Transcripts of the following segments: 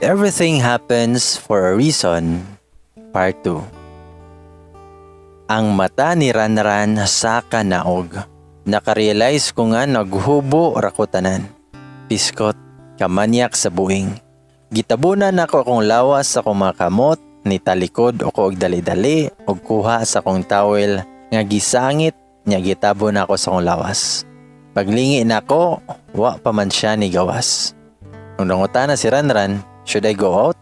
Everything happens for a reason. Part 2. Ang mata ni Ranran sa kanaog. Nakarealize ko nga naghubo rakutanan. Piskot, kamanyak sa buing. Gitabunan ako akong lawas sa akong mga kamot, ni talikod o ko og dali-dali o kuha sa akong towel nga gisangit nya gitabon ako sa akong lawas. Paglingi nako, wa pa man siya ni gawas. Nung nangutana si Ranran, should I go out?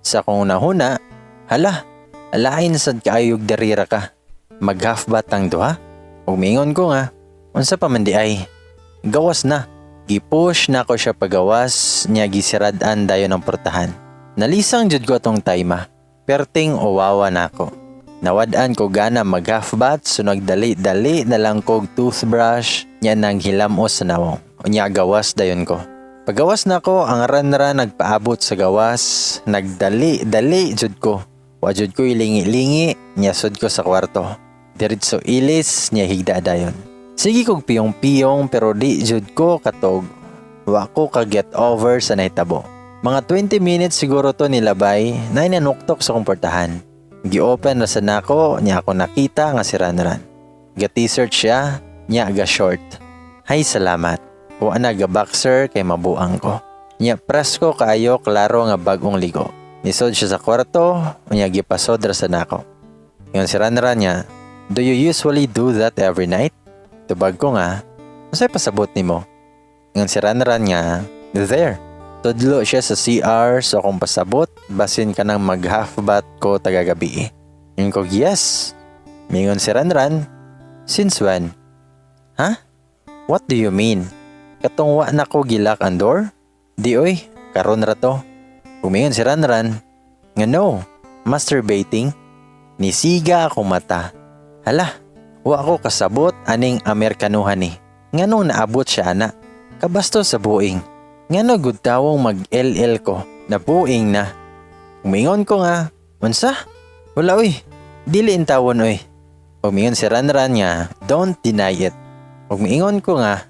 Sa akong nahuna, hala, alain sad kaayog darira ka. Mag-half bat ang duha? Umingon ko nga, unsa pa man di ay. Gawas na. Gipush na ako siya pagawas, niya gisiradan dayon ang portahan. Nalisang jud ko atong tayma, perting uwawa na ako. Nawadaan ko gana mag-half bat, so nagdali-dali na lang kog toothbrush, niya nang hilamos sa nawong. Unya gawas dayon ko. Pagawas na ko, ang Ranran nagpaabot sa gawas, nagdali-dali jud ko. Wa jud ko ilingi-lingi, niya sud ko sa kwarto. Diretso ilis, niya higda dayon. Sige kog piyong-piyong pero di jud ko katog. Wa ko ka get over sa nahitabo. Mga 20 minutes siguro to nilabay na nanuktok sa komportahan. Gi-open na sa nako, niya ako nakita nga si Ranran. Ga-t-shirt siya, niya aga short. Hay salamat. Wa na ga boxer kay mabuang ko. Niya presko kaayo klaro nga bagong ligo. Nisod siya sa kwarto, niya gipasod ra sa nako. Ngayon si Ranran niya, do you usually do that every night? Tubag ko nga, masay pasabot ni mo. Ngayon si Ranran nga, there. Tudlo siya sa CR so akong pasabot, basin ka nang mag-half bath ko tagagabi. Ngayon ko, yes. Ngayon si Ranran, since when? Ha? What do you mean? Katong wa na ko gilak ang door? Di oy, karon ra to. Kumingon si Ranran, nga no, masturbating. Nisiga akong mata. Hala, wa ko kasabot aning Amerikanuhan ni. Nganong naabot siya ana? Kabasto sa buing. Ngano gud tawong mag-LL ko na buing na. Umingon ko nga, unsa? Wala oy. Dili in tawon oy. Umingon si Ranran niya, don't deny it. Umingon ko nga,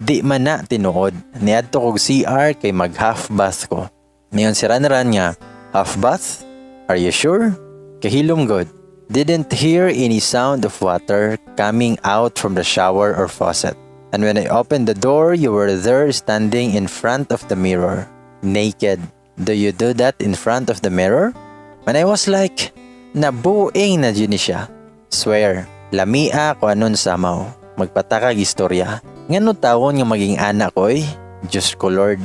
di man na tinuod. Niadto kog CR kay mag-half bath ko. Umingon si Ranran niya, half bath? Are you sure? Kahilom god. Didn't hear any sound of water coming out from the shower or faucet. And when I opened the door, you were there standing in front of the mirror, naked. Do you do that in front of the mirror? And I was like, nabuing na dyan siya. Swear, lamia ko anon samaw. Magpatakag istorya. Ngano tawon nga maging anak ko eh? Diyos ko Lord.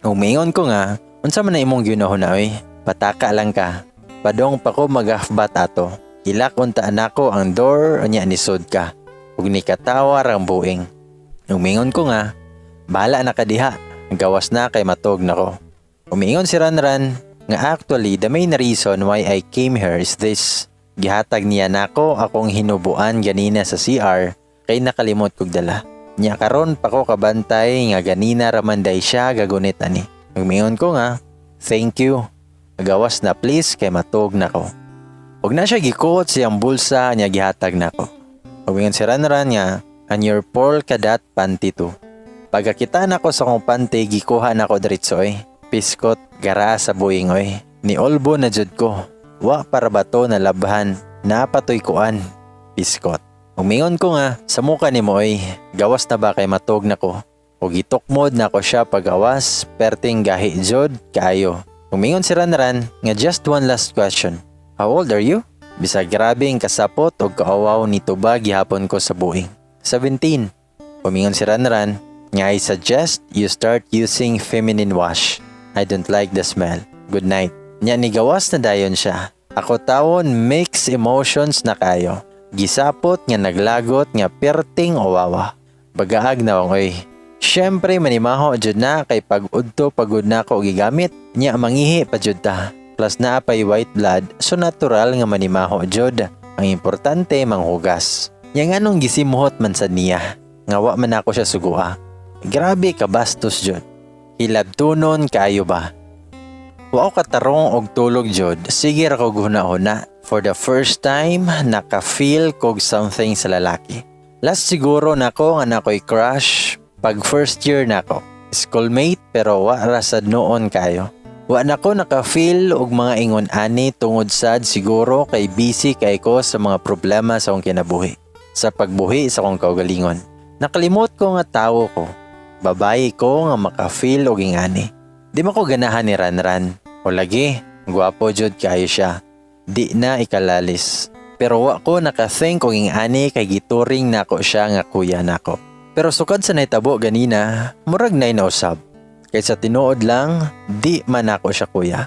Umingon ko nga, unsa man na imong ginahon na eh? Pataka lang ka. Padong pa ko mag-half-bat ato. Ilak unta anako ang door anya nisod ka. Ug ni katawar ang buing. Umingon ko nga, bahala na ka diha. Gawas na kay matog nako. Umingon si Ranran nga actually the main reason why I came here is this. Gihatag niya nako akong hinubuan ganina sa CR kay nakalimot kog dala. Nya karon pa ko kabantay nga ganina ramanday siya gagunit ani. Umingon ko nga, thank you. Gawas na please kay matog nako. Huwag na siya gikuot siyang bulsa niya gihatag na ko. Huwag si Ranran niya, and your polka dot panty too. Pagkakita na ko sa kong panty, gikuha na ko diritso eh. Piskot, gara sa buing oy. Ni olbo na jud ko. Wa para bato na labhan, napatoy kuan. Piskot. Umingon ko nga, sa muka ni mo oy, gawas na ba kay matog na ko? O gitukmod na ko siya pagawas, perting gahi jod, kaayo. Umingon si Ranran, nga just one last question. How old are you? Bisag grabing kasapot o kaawaw ni tubag gihapon ko sa buing. 17. Pumingon si Ranran, nga I suggest you start using feminine wash. I don't like the smell. Good night. Nya ni gawas na dayon siya. Ako tawon mixed emotions na kayo. Gisapot nga naglagot nga perting owawa. Bagaag na oy. Syempre manimaho jud na kay pag-udto pagud na ko gigamit. Nya mangihi pa jud ta. Plus na pay white blood, so natural nga manimaho jud. Ang importante manghugas. Yang anong gisimuhot man sa niya, nga wa man ako siya sugua. Grabe ka bastos jud. Hilabtunon kayo ba? Wa ko katarong og tulog jud, sige ra ko guna-una. For the first time, naka-feel kog something sa lalaki. Last siguro nako nga nako'y crush pag first year nako. Schoolmate pero wa ra sad noon kayo. Wa na ko naka-feel og mga ingon ani tungod sad siguro kay busy kay ko sa mga problema sa akong kinabuhi. Sa pagbuhi sa akong kaugalingon. Nakalimot ko nga tawo ko. Babae ko nga maka-feel og ingani. Di man ko ganahan ni Ranran. O lagi, gwapo jud kayo siya. Di na ikalalis. Pero wa ko naka-think og ingani kay gituring nako siya nga kuya nako. Pero sukad sa naitabo ganina, murag na inausab. Kaysa tinuod lang, di man ako siya kuya.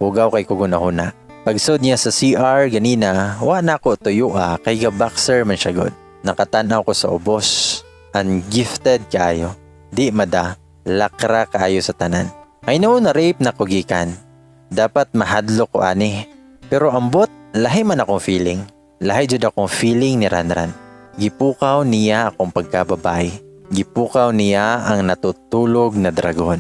Hugaw kay kugunahuna. Pagsod niya sa CR ganina, wa na ako tuyo kay ga-boxer man siya god. Nakatanaw ko sa ubos. Ungifted kayo. Di mada, lakra kayo sa tanan. I know na rape na kugikan. Dapat mahadlo ko ani. Pero ambot, lahi man akong feeling. Lahi jud akong feeling ni Ranran. Gipukaw niya akong pagkababay. Gipukaw niya ang natutulog na dragon.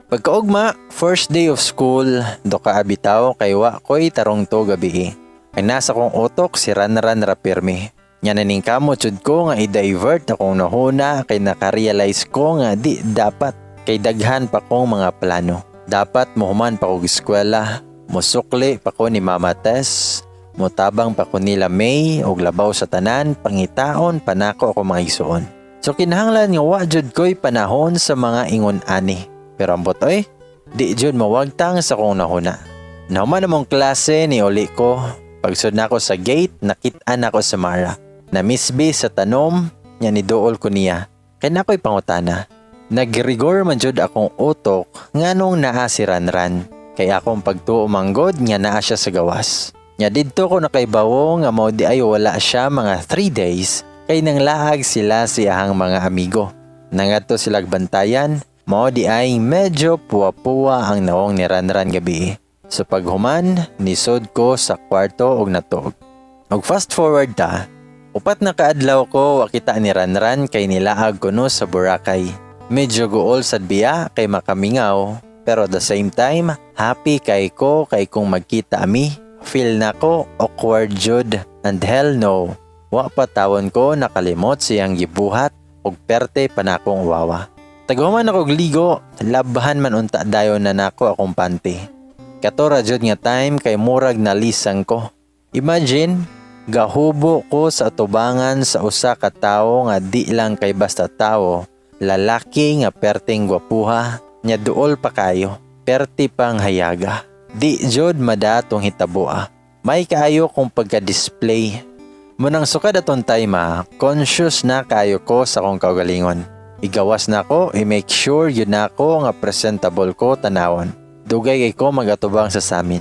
Pagkaugma, first day of school, do ka abitaw kay wa ko'y tarong to gabi. Ay nasa kong utok si Ranran rapirmi. Nya naning kamot jud ko nga i-divert akong nahuna kay nakarealize ko nga di dapat kay daghan pa kong mga plano. Dapat mohuman pa kog eskwela, musukli pa ko ni Mama Tess, mutabang pa ko nila May og labaw sa tanan, pangitaon panako ako mga igsuon. So kinahanglan nga wa jud ko'y panahon sa mga ingon ani. Pero ambot oy, di jud mawagtang sa kong nahuna. Nahuman namong klase ni uli ko. Pagsud na ako sa gate, nakit-an ako sa Mara. Namisbi sa tanom, nya niduol ko niya. Kay nako'y pangutana. Nagrigor man jud akong utok nganong naa si Ranran. Kay akong pagtuo manggod nya naa siya sa gawas. Nya didto ko nakaibawo nga mao di ay wala siya mga 3 days kay nanglaag sila siyahang mga amigo. Nangadto sila bantayan. Mao di ay medyo puwa-puwa ang naong ni Ranran gabi. Sa paghuman, nisod ko sa kwarto og natog. Og fast forward ta, upat na kaadlaw ko wakita ni Ranran kay nilaag ko no sa Boracay. Medyo guol sad biya kay makamingaw, pero at the same time, happy kay ko kay kung magkita ami. Feel na ko awkward jud and hell no. Wa pa tawon ko nakalimot siyang gibuhat og perte pa na akong wawa. Tagahuman ako ligo, labahan man unta dayon na nako akong panty. Katora jud nga time kay murag nalisang ko. Imagine, gahubo ko sa atubangan sa usa ka tawo nga di lang kay basta tawo, lalaki nga perting gwapuha, nya duol pa kayo, perti pang hayaga. Di jud madatong hitaboa. May kaayo kung pagka-display. Munang sukad aton time conscious na kayo ko sa kong kaugalingon. Igawas na ko, i-make sure yun na ako nga presentable ko tanawon. Dugay kay ko magatubang sa samin.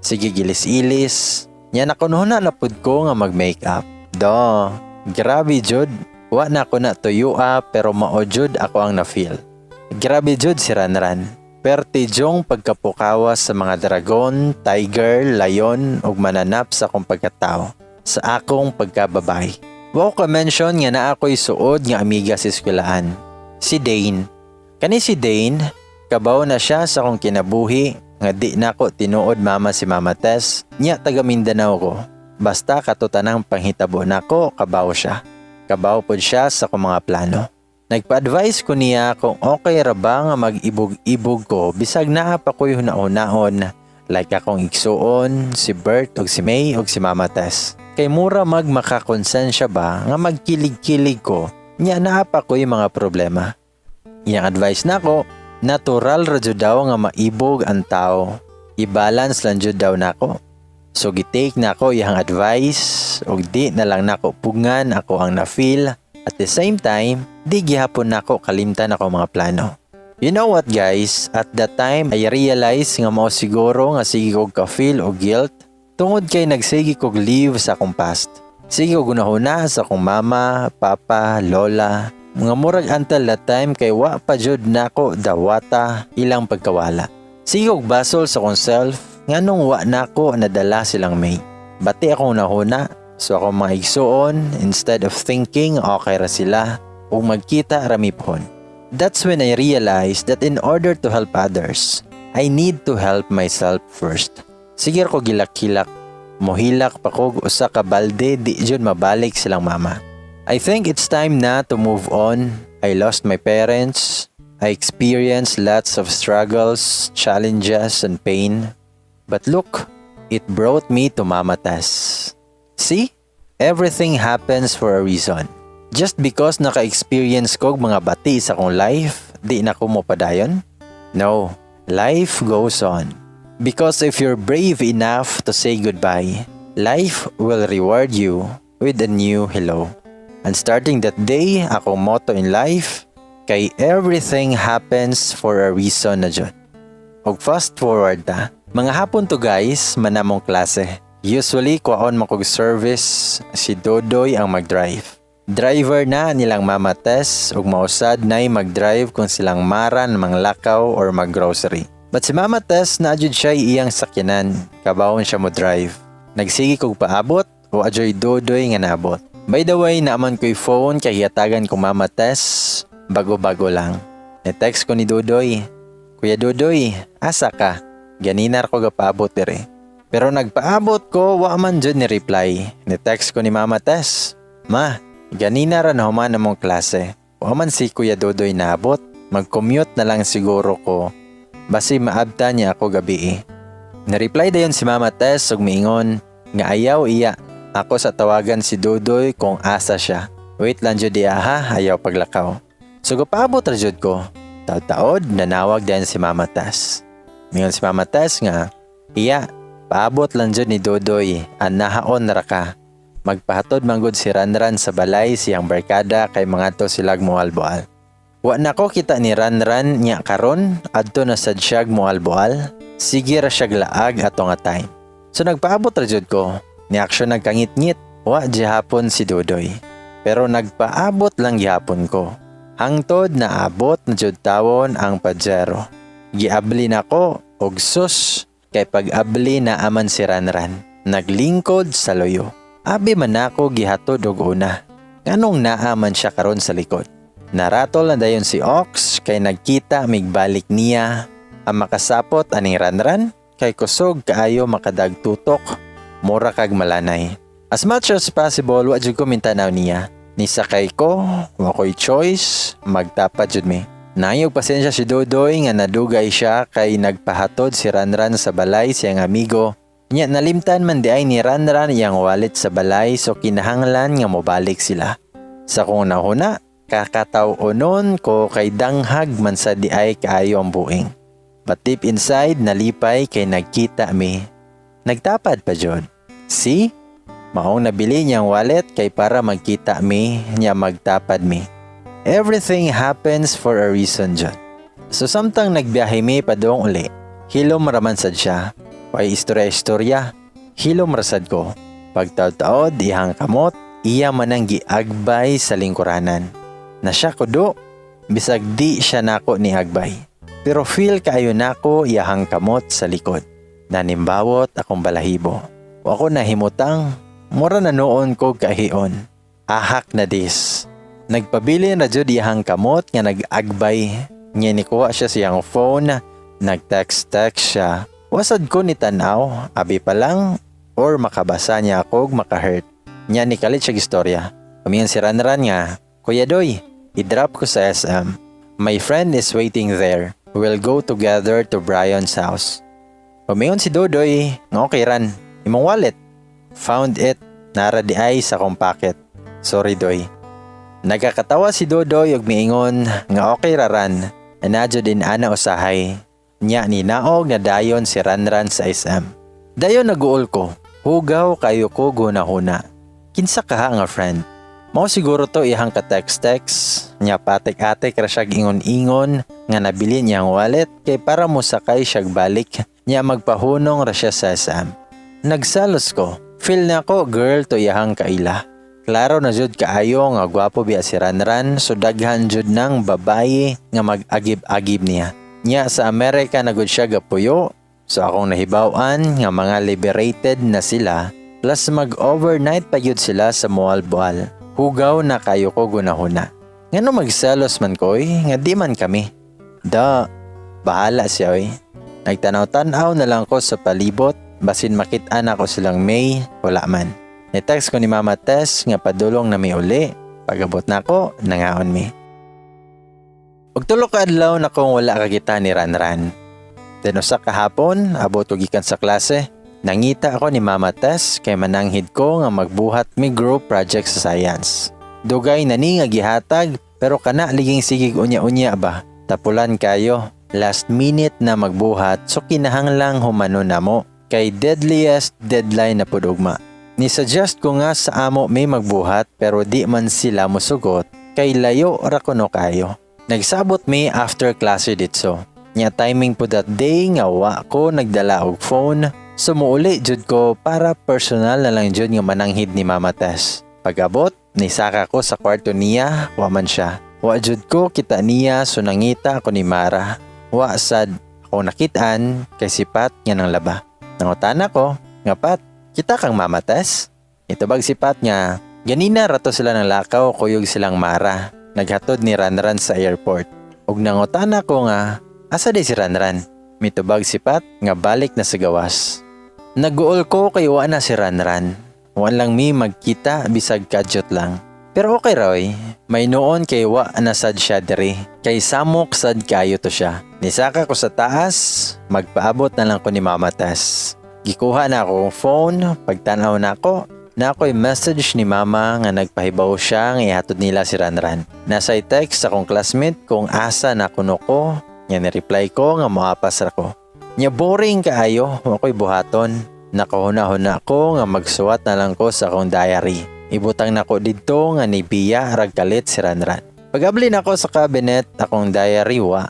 Sige gilis-ilis. Nya nakunuhon na lapod ko nga mag-makeup. Do, grabe jud. Wa na ko na tuyua pero mao jud ako ang na-feel. Grabe jud si Ranran. Perti jong pagkapukawas sa mga dragon, tiger, lion ug mananap sa akong pagkatao. Sa akong pagkababay. Wow ka mention nga na ako'y suod nga amiga sa eskwelahan. Si Dane. Kani si Dane, kabaw na siya sa akong kinabuhi nga di nako tinuod mama si Mama Tess. Nya taga Mindanao ko. Basta katutanang panghitabo nako kabaw siya. Kabaw pod siya sa akong mga plano. Nagpa-advise ko niya kung okay ra ba nga mag-ibog-ibog ko bisag naa pa ko'y hunaon-naon like akong igsuon, si Bert og si May og si Mama Tess. Kay mura magmakakonsensya ba nga magkilig-kilig ko, nya naapa ko yung mga problema. Iyang advice nako, natural ra jud daw nga maibog ang tao. I-balance lang jud daw nako. So gitake nako iyang advice og di na lang nako pugngan ako ang na-feel. At the same time, di gihapon nako kalimtan ako mga plano. You know what guys, at that time I realize nga mao siguro nga sige kog ka-feel o guilt tungod kay nagsigi kog leave sa akong past. Sige kog gunahuna sa akong mama, papa, lola. Mga murag until that time kay wa pa jud nako dawata ilang pagkawala. Sige kog basol sa akong self nganong wa nako nadala silang May. Bati akong nahuna so akong mga igsuon instead of thinking okay ra sila o magkita rami pohon. That's when I realized that in order to help others, I need to help myself first. Sige ko gilak-kilak, mohilak pa ko usa ka balde di jud mabalik silang mama. I think it's time na to move on. I lost my parents. I experienced lots of struggles, challenges, and pain. But look, it brought me to Mama Tess. See? Everything happens for a reason. Just because naka-experience ko mga bati sa akong life, di na ko mo padayon? No, life goes on. Because if you're brave enough to say goodbye, life will reward you with a new hello. And starting that day, akong motto in life, kay everything happens for a reason na dyan. Og fast forward ta, mga hapon to guys, manamong klase. Usually, kuwaon makog service, si Dodoy ang mag-drive. Driver na nilang Mama Tess ug mausad na'y mag-drive kung silang maran manglakaw or mag-grocery. But si Mama Tess na jud siya iyang sakyanan, kabawon siya mo drive. Nagsigi kog paabot o adyoy Dodoy nga naabot. By the way, naaman ko'y phone kay hiyatagan ko Mama Tess, bago-bago lang. Ne-text ko ni Dodoy, Kuya Dodoy, asa ka? Ganinar ko gapaabot dire. Pero nagpaabot ko, wa man jud ni reply. Ne-text ko ni Mama Tess, Ma, ganina ra na human namong klase. Wa man si Kuya Dodoy naabot. Mag-commute na lang siguro ko. Basi maabta niya ako gabi. Na-reply dayon si Mama Tess ug miingon nga ayaw iya. Ako sa tawagan si Dodoy kung asa siya. Wait lang jud iya ha, ayaw paglakaw. So paabot ra jud ko. Taod-taod nanawag din si Mama Tess. Miingon si Mama Tess nga, iya, paabot lang jud ni Dodoy, anahaon ra ka. Magpahatod manggod si Ranran sa balay siyang barkada kay mga to silag mualboal. Wa na ko kita ni Ranran nya karon adto na sad siyag mualboal. Sige ra siyag laag ato nga time. So nagpaabot ra jud ko. Ni aksyon nagkangit-ngit. Wa gihapon si Dodoy. Pero nagpaabot lang gihapon ko. Hangtod na abot na jud tawon ang Pajero. Giabli na ko og sus kay pag-abli na aman si Ranran. Naglingkod sa loyo. Abi man ako gihatod og una. Nganong naaman siya karon sa likod. Naratol na dayon si Ox kay nagkita migbalik niya. Ang makasapot aning Ranran kay kusog kaayo makadagtutok. Mura kag malanay. As much as possible wa jud ko mintanaw niya. Ni sakay ko, wa ko'y choice, magtapat jud mi. Nayog pasensya si Dodoy nga nadugay siya kay nagpahatod si Ranran sa balay siyang amigo. Nya nalimtan man di ay ni Ranran iyang wallet sa balay so kinahanglan nga mobalik sila. Sa kung nahuna, kakataw-onon ko kay danghag man sa di ay kaayo ang buing. But deep inside, nalipay kay nagkita mi. Nagtapad pa jud. See? Maong nabili niyang wallet kay para magkita mi, niya magtapad mi. Everything happens for a reason jud. So samtang nagbiyahe mi padung uli, hilom raman sad siya. Pay istorya-istorya, hilom rasad ko. Pagtaod-taod, ihang kamot, iya manang giagbay sa lingkuranan. Na siya kudo, bisag di siya nako ni agbay. Pero feel kaayo nako iyahang kamot sa likod. Nanimbawot akong balahibo. O ako nahimutang, mura na noon ko kahion. Ahak na dis. Nagpabili na jud iyahang kamot nga nag-agbay. Nga nikuha siya siyang phone, nag-text siya. Wasad ko ni tanaw, abi pa lang, or makabasa niya ako makahurt. Nya ni kalit siya istorya. Kumiyan si Ranran nga, Kuya Doy, i-drop ko sa SM. My friend is waiting there. We'll go together to Brian's house. Kumiyan si Dodoy, nga okay Ran, imong wallet. Found it, nara di ay sa kong packet. Sorry Doy. Nagkakatawa si Dodoy og miingon nga okay raran. Anadyo din ana usahay. Nya ni naog na dayon si Ranran sa SM. Dayon naguol ko. Hugaw kayo ko gunahuna. Kinsa ka nga friend? Mao siguro to ihang ka-text-text. Nya patik-atik ra siyag ingon-ingon nga nabili niyang wallet kay para mo sakay siyag balik. Nya magpahunong ra siya sa SM. Nagsalos ko. Feel na ko girl to ihang kaila. Klaro na jud kaayo nga gwapo biya si Ranran so daghan jud nang babaye nga mag-agib-agib niya. Nya sa Amerika na gud siya gapuyo. So akong nahibaw-an nga mga liberated na sila plus mag-overnight pa yun sila sa Moalboal. Hugaw na kayo ko gunahuna. Ngano magselos man koy nga di man kami. Bahala siya oy. Nagtanaw-tanaw na lang ko sa palibot basin makit-an ako silang May wala man. Ni-text ko ni Mama Tess nga padulong na may uli. Pagabot na ako, nangaon mi. Ug tulo ka adlaw na kung wala kakita ni Ranran. Then usa ka hapon, abot ko gikan sa klase, nangita ako ni Mama Tess kay mananghid ko nga magbuhat mi group project sa science. Dugay na ni nga gihatag pero kana liging sigig unya-unya ba. Tapulan kayo. Last minute na magbuhat so kinahanglang humano namo kay deadliest deadline na pud ugma. Ni-suggest ko nga sa amo may magbuhat pero di man sila mosugot kay layo ra kuno kayo. Nagsabot mi after klase ditso. Nya timing po that day nga wa ko nagdala og phone. Sumuuli jud ko para personal na lang jud nga mananghid ni Mama Tess. Pag-abot, nisaka ko sa kwarto niya, wa man siya. Wa jud ko kita niya so nangita ako ni Mara. Wa sad ako nakitaan kay sipat nga nang laba. Nangutan ako, nga Pat, kita kang Mama Tess? Ito bag sipat nga, ganina rato sila ng lakaw kuyog silang Mara. Naghatod ni Ranran sa airport. Ug nangutan ako nga, asa di si Ranran? Mitubag sipat nga balik na sa gawas. Naguol ko kay wa na si Ranran. Walang mi magkita bisag kadyot lang. Pero okay Roy, may noon kay wa na sad siya diri. Kay samok sad kayo to siya. Nisaka ko sa taas, magpaabot na lang ko ni Mama Tess. Gikuha na ako phone, pagtanaw na ako'y message ni Mama nga nagpahibaw siya nga ihatod nila si Ranran. Nasa text akong classmate kung asa na kuno ko, nga ni-reply ko nga moapas ako. Nya boring kaayo, ako'y buhaton. Nakahuna-huna ko nga magsuwat na lang ko sa akong diary. Ibutang nako didto nga ni Bia ragkalit si Ranran. Pag-abli nako sa cabinet akong diary wa.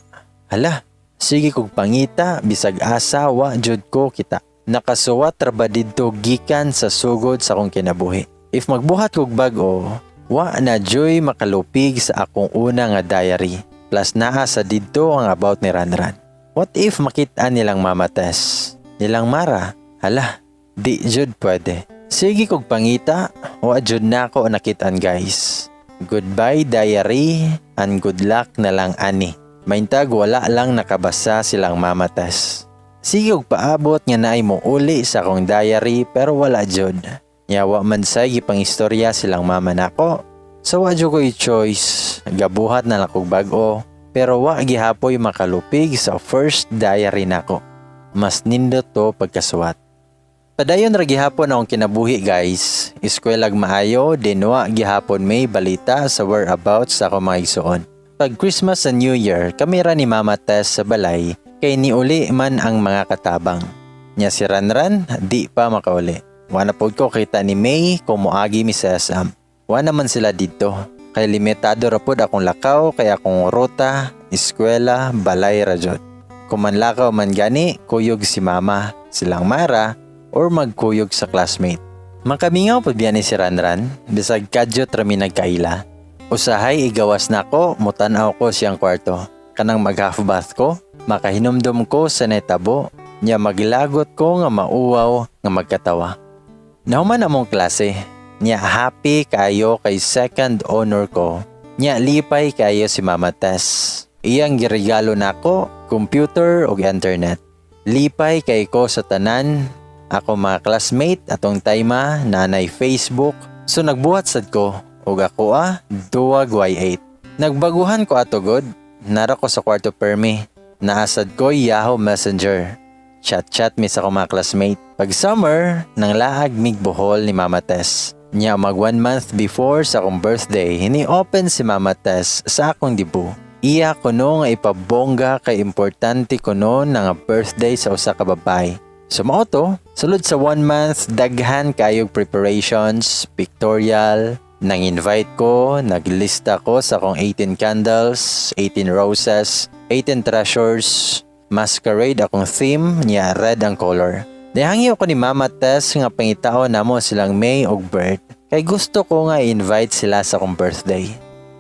Hala, sige kog pangita bisag asa wa jud ko kita. Nakasuwat ra ba didto gikan sa sugod sa akong kinabuhi. If magbuhat kog bag-o, wa na joy makalupig sa akong una nga diary. Plus naa sa didto ang about ni Ranran. What if makita nilang Mama Tess? Nilang Mara? Hala, di jud pwede. Sige kog pangita, wa jud na ako nakitaan guys. Goodbye diary and good luck na lang ani. Maintag wala lang nakabasa silang Mama Tess. Sige kog paabot nga naay mo uli sa akong diary pero wala jud. Yawa man say gipang istorya silang mama nako. So wa jud ko'y choice. Gabuhat na lang kog bag-o pero wa gihapoy makalupig sa first diary nako. Mas nindot to pagkasuwat. Padayon ra gihapon akong kinabuhi guys. Eskwelag maayo, dinwa gihapon may balita sa whereabouts sa akong mga igsuon. Pag Christmas and New Year, kami ra ni Mama Tess sa balay, kay niuli man ang mga katabang. Nya si Ranran, di pa makauli. Wana pod ko kita ni May kung moagi mi sa SM. Wana man sila dito. Kay limitado ra pod akong lakaw, kay akong ruta, eskwela, balay ra jud. Kung manlakaw man gani, kuyog si Mama, silang Mara, or magkuyog sa classmate. Makamingaw po biyan ni si Ranran, bisag kadyot rami nagkaila. Usahay igawas na ko, mutanaw ko siyang kwarto. Kanang mag-half bath ko, makahinumdum ko sa netabo, niya maglagot ko nga mauwaw nga magkatawa. Nahuman among klase, niya happy kayo kay second honor ko, niya lipay kayo si Mama Tess. Iyang giregalo nako, computer o internet. Lipay kay ko sa tanan, ako mga classmate atong tayma nanay Facebook. So nagbuhat sad ko ug ako duwag Y8. Nagbaguhan ko ato god. Nara ko sa kwarto permi. Naasad ko Yahoo Messenger. Chat mi sa akong mga classmate. Pag summer, nang laag mig Bohol ni Mama Tess. Nya mag 1 month before sa akong birthday, hini-open si Mama Tess sa akong dibu. Iya kuno nga ipabongga kay importante kuno nga birthday sa usa ka babae. So mao to, sulod sa 1 month, daghan kayog preparations, pictorial, nang invite ko, naglista ko sa akong 18 candles, 18 roses, 18 treasures, masquerade akong theme, niya red ang color. Dahangyo ko ni Mama Tess nga pangitao namo silang May og Bert, kay gusto ko nga i-invite sila sa akong birthday.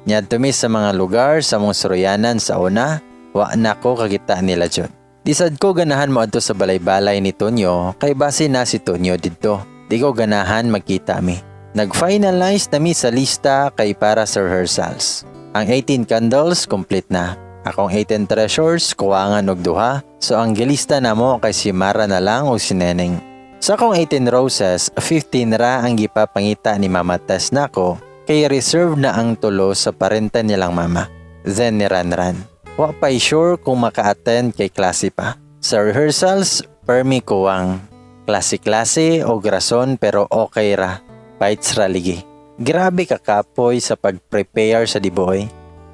Niya tumi sa mga lugar sa mong suroyanan sa una, wa na ko kakita nila jud. Disad ko ganahan mo adto sa balay-balay ni Tonyo kay base na si Tonyo didto. Di ko ganahan magkita mi. Nag-finalize na mi sa lista kay para sa rehearsals. Ang 18 candles complete na. Akong 18 treasures kuwangan og duha. So ang gilista na mo kay si Mara na lang o si Neneng. Sa akong 18 roses, 15 ra ang gipapangita ni Mama Tess nako kay reserve na ang tulo sa parenta nilang mama. Then ni Ranran. Wa pa'y sure kung maka-attend kay klase pa. Sa rehearsals, permi ko ang klase-klase o rason pero okay ra. Fights ra ligi. Grabe ka kapoy sa pag-prepare sa diboy.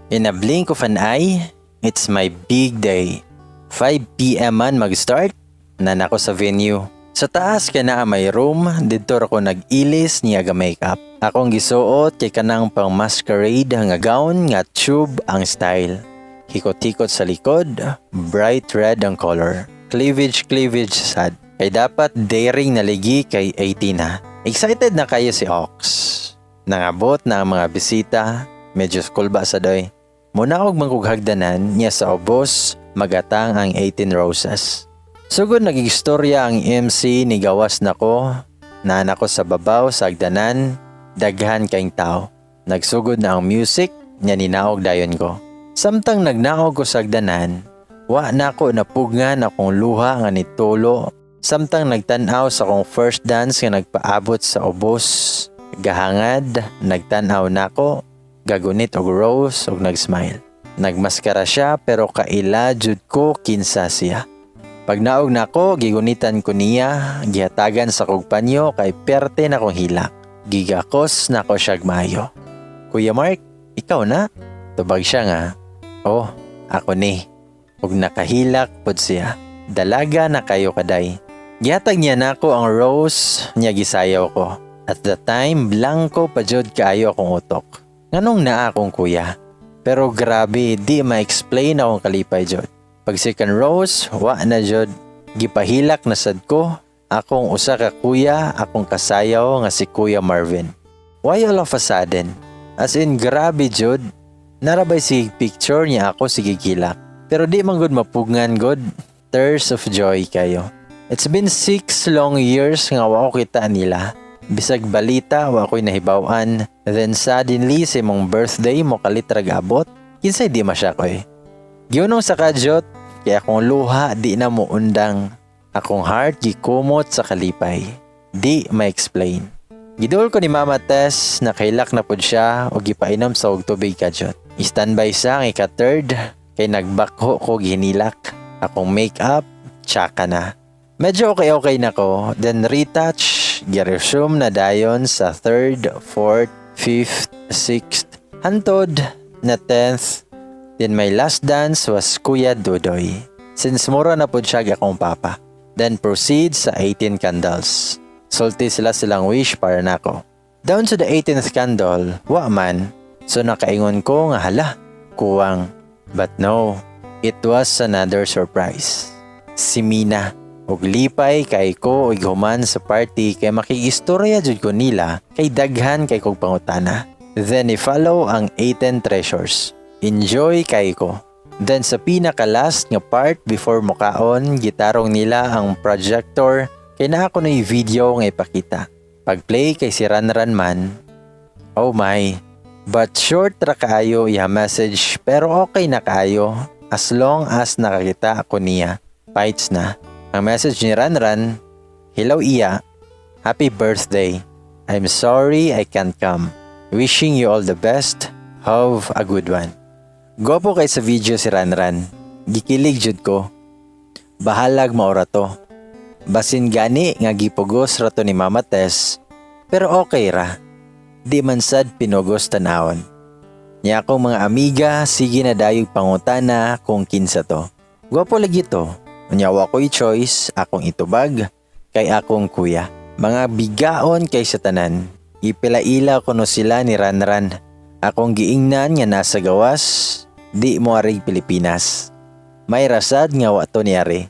In a blink of an eye, it's my big day. 5 p.m. man mag-start, nanako sa venue. Sa taas ka na may room, dito ako nag-ilis niya ga makeup. Akong gisuot kay kanang pang masquerade nga gown nga tube ang style. Hikot-hikot sa likod, bright red ang color. Cleavage sad. Kay dapat daring na ligi kay 18 na. Excited na kayo si Ox. Nangabot na ang mga bisita, medyo skulba sa doy. Muna og mangkughagdanan niya sa ubos, magatang ang 18 roses. Sugod nagigistorya ang MC ni gawas nako, nanako sa babaw sa agdanan, daghan kaing tao. Nagsugod na ang music, niya ninaog dayon ko. Samtang nagnaog ko sa agdanan, wa nako napugngan akong luha nga nitulo. Samtang nagtanaw sa akong first dance nga nagpaabot sa ubos, gahangad, nagtanaw nako, gagunit og rose og nag-smile. Nagmaskara siya pero kaila jud ko kinsa siya. Pag naog nako, gigunitan ko niya, gihatagan sa kog panyo kay perte na kong hilak. Gigakos na ko siya mayo. Kuya Mark, ikaw na? Tubag siya nga. Oh, ako ni. Ug nakahilak pod siya. Dalaga na kayo kaday. Gihatag niya nako ang rose, niya gisayaw ko. At the time, blanco pa jud kaayo akong utok. Nganong naa akong kuya. Pero grabe, di ma-explain akong kalipay jud. Pag second rose, wa na jud. Gipahilak na sad ko. Akong usa ka kuya, akong kasayaw nga si Kuya Marvin. Why all of a sudden? As in, grabe jud. Narabay si picture niya ako sige gilak. Pero di man gud mapugngan god. Tears of joy kayo. It's been 6 long years nga wa ko kita nila. Bisag balita wa ko'y nahibawan. Then suddenly sa imong birthday mo kalitrag abot. Kinsay di masya ko eh. Giyunong sa kadyot, kaya akong luha di na mo undang. Akong heart gikumot sa kalipay. Di ma-explain. Gidol ko ni Mama Tess na kailak na pod siya o gipainom sa og tubig kadyot. Standby sa ang ika-third kay nagbakho ko ginilak. Akong makeup, tsaka na. Medyo okay na ko, then retouch. Gi-resume na dayon sa 3rd, 4th, 5th, 6th, hantod na 10th. Then my last dance was Kuya Dudoy. Since mura na po siya akong papa. Then proceed sa 18 candles. Sulti silang wish para nako. Down to the 18th candle, wa man. So nakaingon ko nga hala, kuwang. But no, it was another surprise. Si Mina. Og lipay kay ko og human sa party kay makiistorya jud ko nila kay daghan kay kog pangutana. Then i-follow ang 18 treasures. Enjoy kay ko. Then sa pinaka-last nga part before mukaon, gitarong nila ang projector kay naa ko na yung video nga ipakita. Pag-play kay si Ranran man, oh my. But short ra kaayo iya message pero okay na kaayo as long as nakakita ako niya. Fights na. Ang message ni Ranran, hello Iya, happy birthday. I'm sorry I can't come. Wishing you all the best. Have a good one. Gopo kay sa video si Ranran. Gikilig jud ko. Bahalag maura to. Basin gani nga gipugos rato ni Mama Tess, pero okay ra. Di man sad pinugos tanawon. Nya akong mga amiga sige na dayog pangutana kung kinsa to. Gopo lagi to. Unyawa ko'y choice, akong itubag, kay akong kuya. Mga bigaon kay sa tanan. Ipilaila ko no sila ni Ranran. Akong giingnan nga nasa gawas, di mo arig Pilipinas. May rasad nga wato niyari.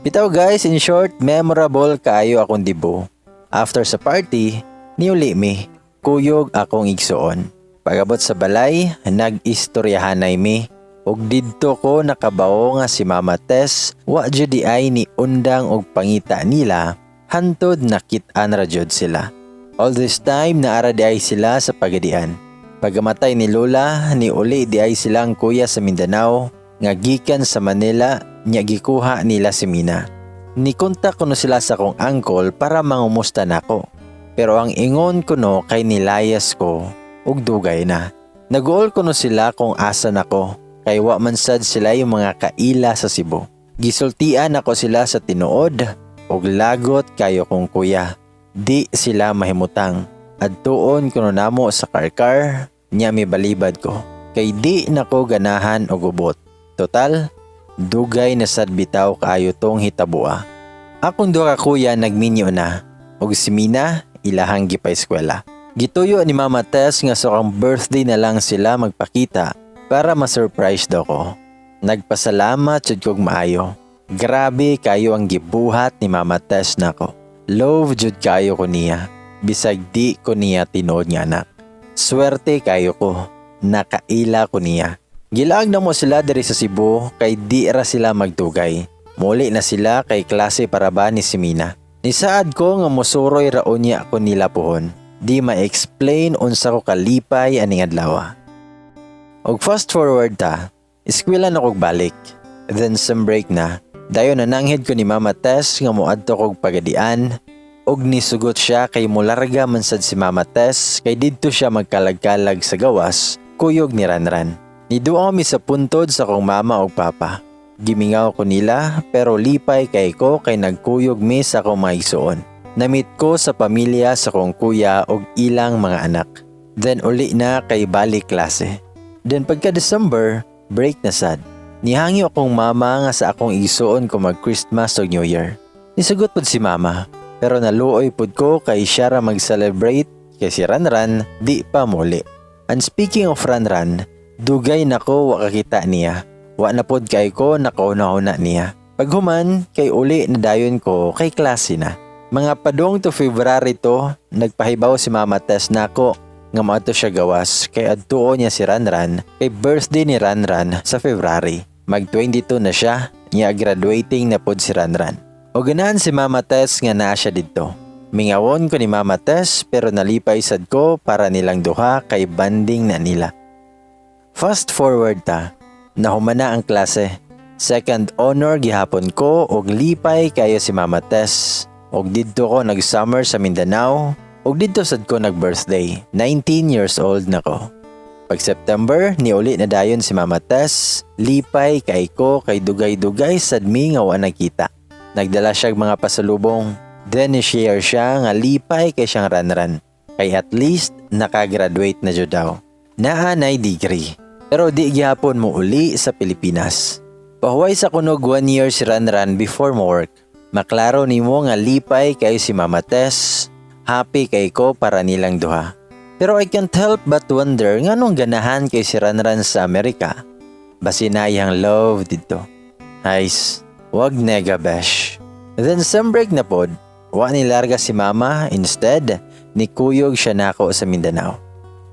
Bitaw guys, in short, memorable kaayo akong dibo. After sa party, niuli mi, kuyog akong igsuon. Pagabot sa balay, nag-istoryahanay mi. Og didto ko nakabawo nga si Mama Tess, wa jud di ay ni undang og pangita nila, hantod nakit-an ra jud sila. All this time naara di ay sila sa pagadian. Pagamatay ni Lola, ni uli di ay silang kuya sa Mindanao, nga gikan sa Manila, nya gikuha nila si Mina. Nikontak ko no sila sa kong uncle para mangumusta nako. Pero ang ingon ko no kay nilayas ko, og dugay na. Nag-uol ko no sila kung asa nako. kay wa man sad sila yung mga kaila sa Cebu. Gisultian ako sila sa tinuod og lagot kayo kong kuya. Di sila mahimutang. Adtuon kuno namo sa karkar nya mi balibad ko. Kay di nako ganahan og ubot. Total, dugay na sad bitaw kaayo tong hitabua. Akong duha ka kuya nagminyo na og si Mina ilahang gipa-eskwela. Gituyo ni Mama Tess nga sukang birthday na lang sila magpakita para ma-surprise daw ko. Nagpasalamat jud kog maayo. Grabe kayo ang gibuhat ni Mama Tess nako. Love jud kayo ko niya. Bisag di ko niya tinuod nga anak. Swerte kayo ko. Nakaila ko niya. Gilaag na mo sila diri sa Cebu kay di ra sila magtugay. Muli na sila kay klase para ba ni si Mina. Nisaad ko nga mosuroy raon niya ako nila pohon. Di ma-explain unsa ko kalipay aning adlaw. Og fast forward ta, eskwela na kog balik. Then some break na. Dayon nananghid ko ni Mama Tess nga moadto kog pagadian og nisugot siya kay mularga man sad si Mama Tess kay didto siya magkalag-kalag sa gawas, kuyog ni Ranran. Niduaw mi sa puntod sa kong mama og papa. Gimingaw ko nila pero lipay kay ko kay nagkuyog mi sa kong maigsuon. Namit ko sa pamilya sa kong kuya og ilang mga anak. Then uli na kay balik klase. Then pagka December, break na sad. Nihangyo akong mama nga sa akong igsuon ko mag Christmas o New Year. Nisugot pud si mama, pero naluoy pud ko kay siya ra mag-celebrate kay si Ranran di pa muli. And speaking of Ranran, dugay nako wa kakita niya. Wa na pud kay ko nakauna-una niya. Paghuman kay uli na dayon ko kay klase na. Mga padong to February to, nagpahibaw si Mama Tess nako nga maato siya gawas kay adtuo niya si Ranran kay birthday ni Ranran sa February. Mag 22 na siya, niya graduating na pod si Ranran. O ganahan si Mama Tess nga naa siya dito. Mingawon ko ni Mama Tess pero nalipay sad ko para nilang duha kay banding na nila. Fast forward ta, nahumana ang klase. Second honor gihapon ko og lipay kayo si Mama Tess. Og didto ko nag-summer sa Mindanao. Og didto sad ko nag-birthday. 19 years old na ko. Pag September, niuli na dayon si Mama Tess. Lipay kay ko kay dugay-dugay sad mi nga wa nakita. Nagdala siya mga pasalubong. Then ni-share siya nga lipay kay siyang Ranran. Kay at least nakagraduate na jud daw. Naanay degree. Pero di gihapon mo uli sa Pilipinas. Pahuway sa kunog 1 year si Ranran before mo work. Maklaro nimo nga lipay kay si Mama Tess. Happy kay ko para nilang duha. Pero I can't help but wonder nganong ganahan kay si Ranran sa Amerika. Basin na iyang love dito. Guys, wag nega besh. Then some break na pod. Wa nilarga si Mama, instead nikuyog siya nako sa Mindanao.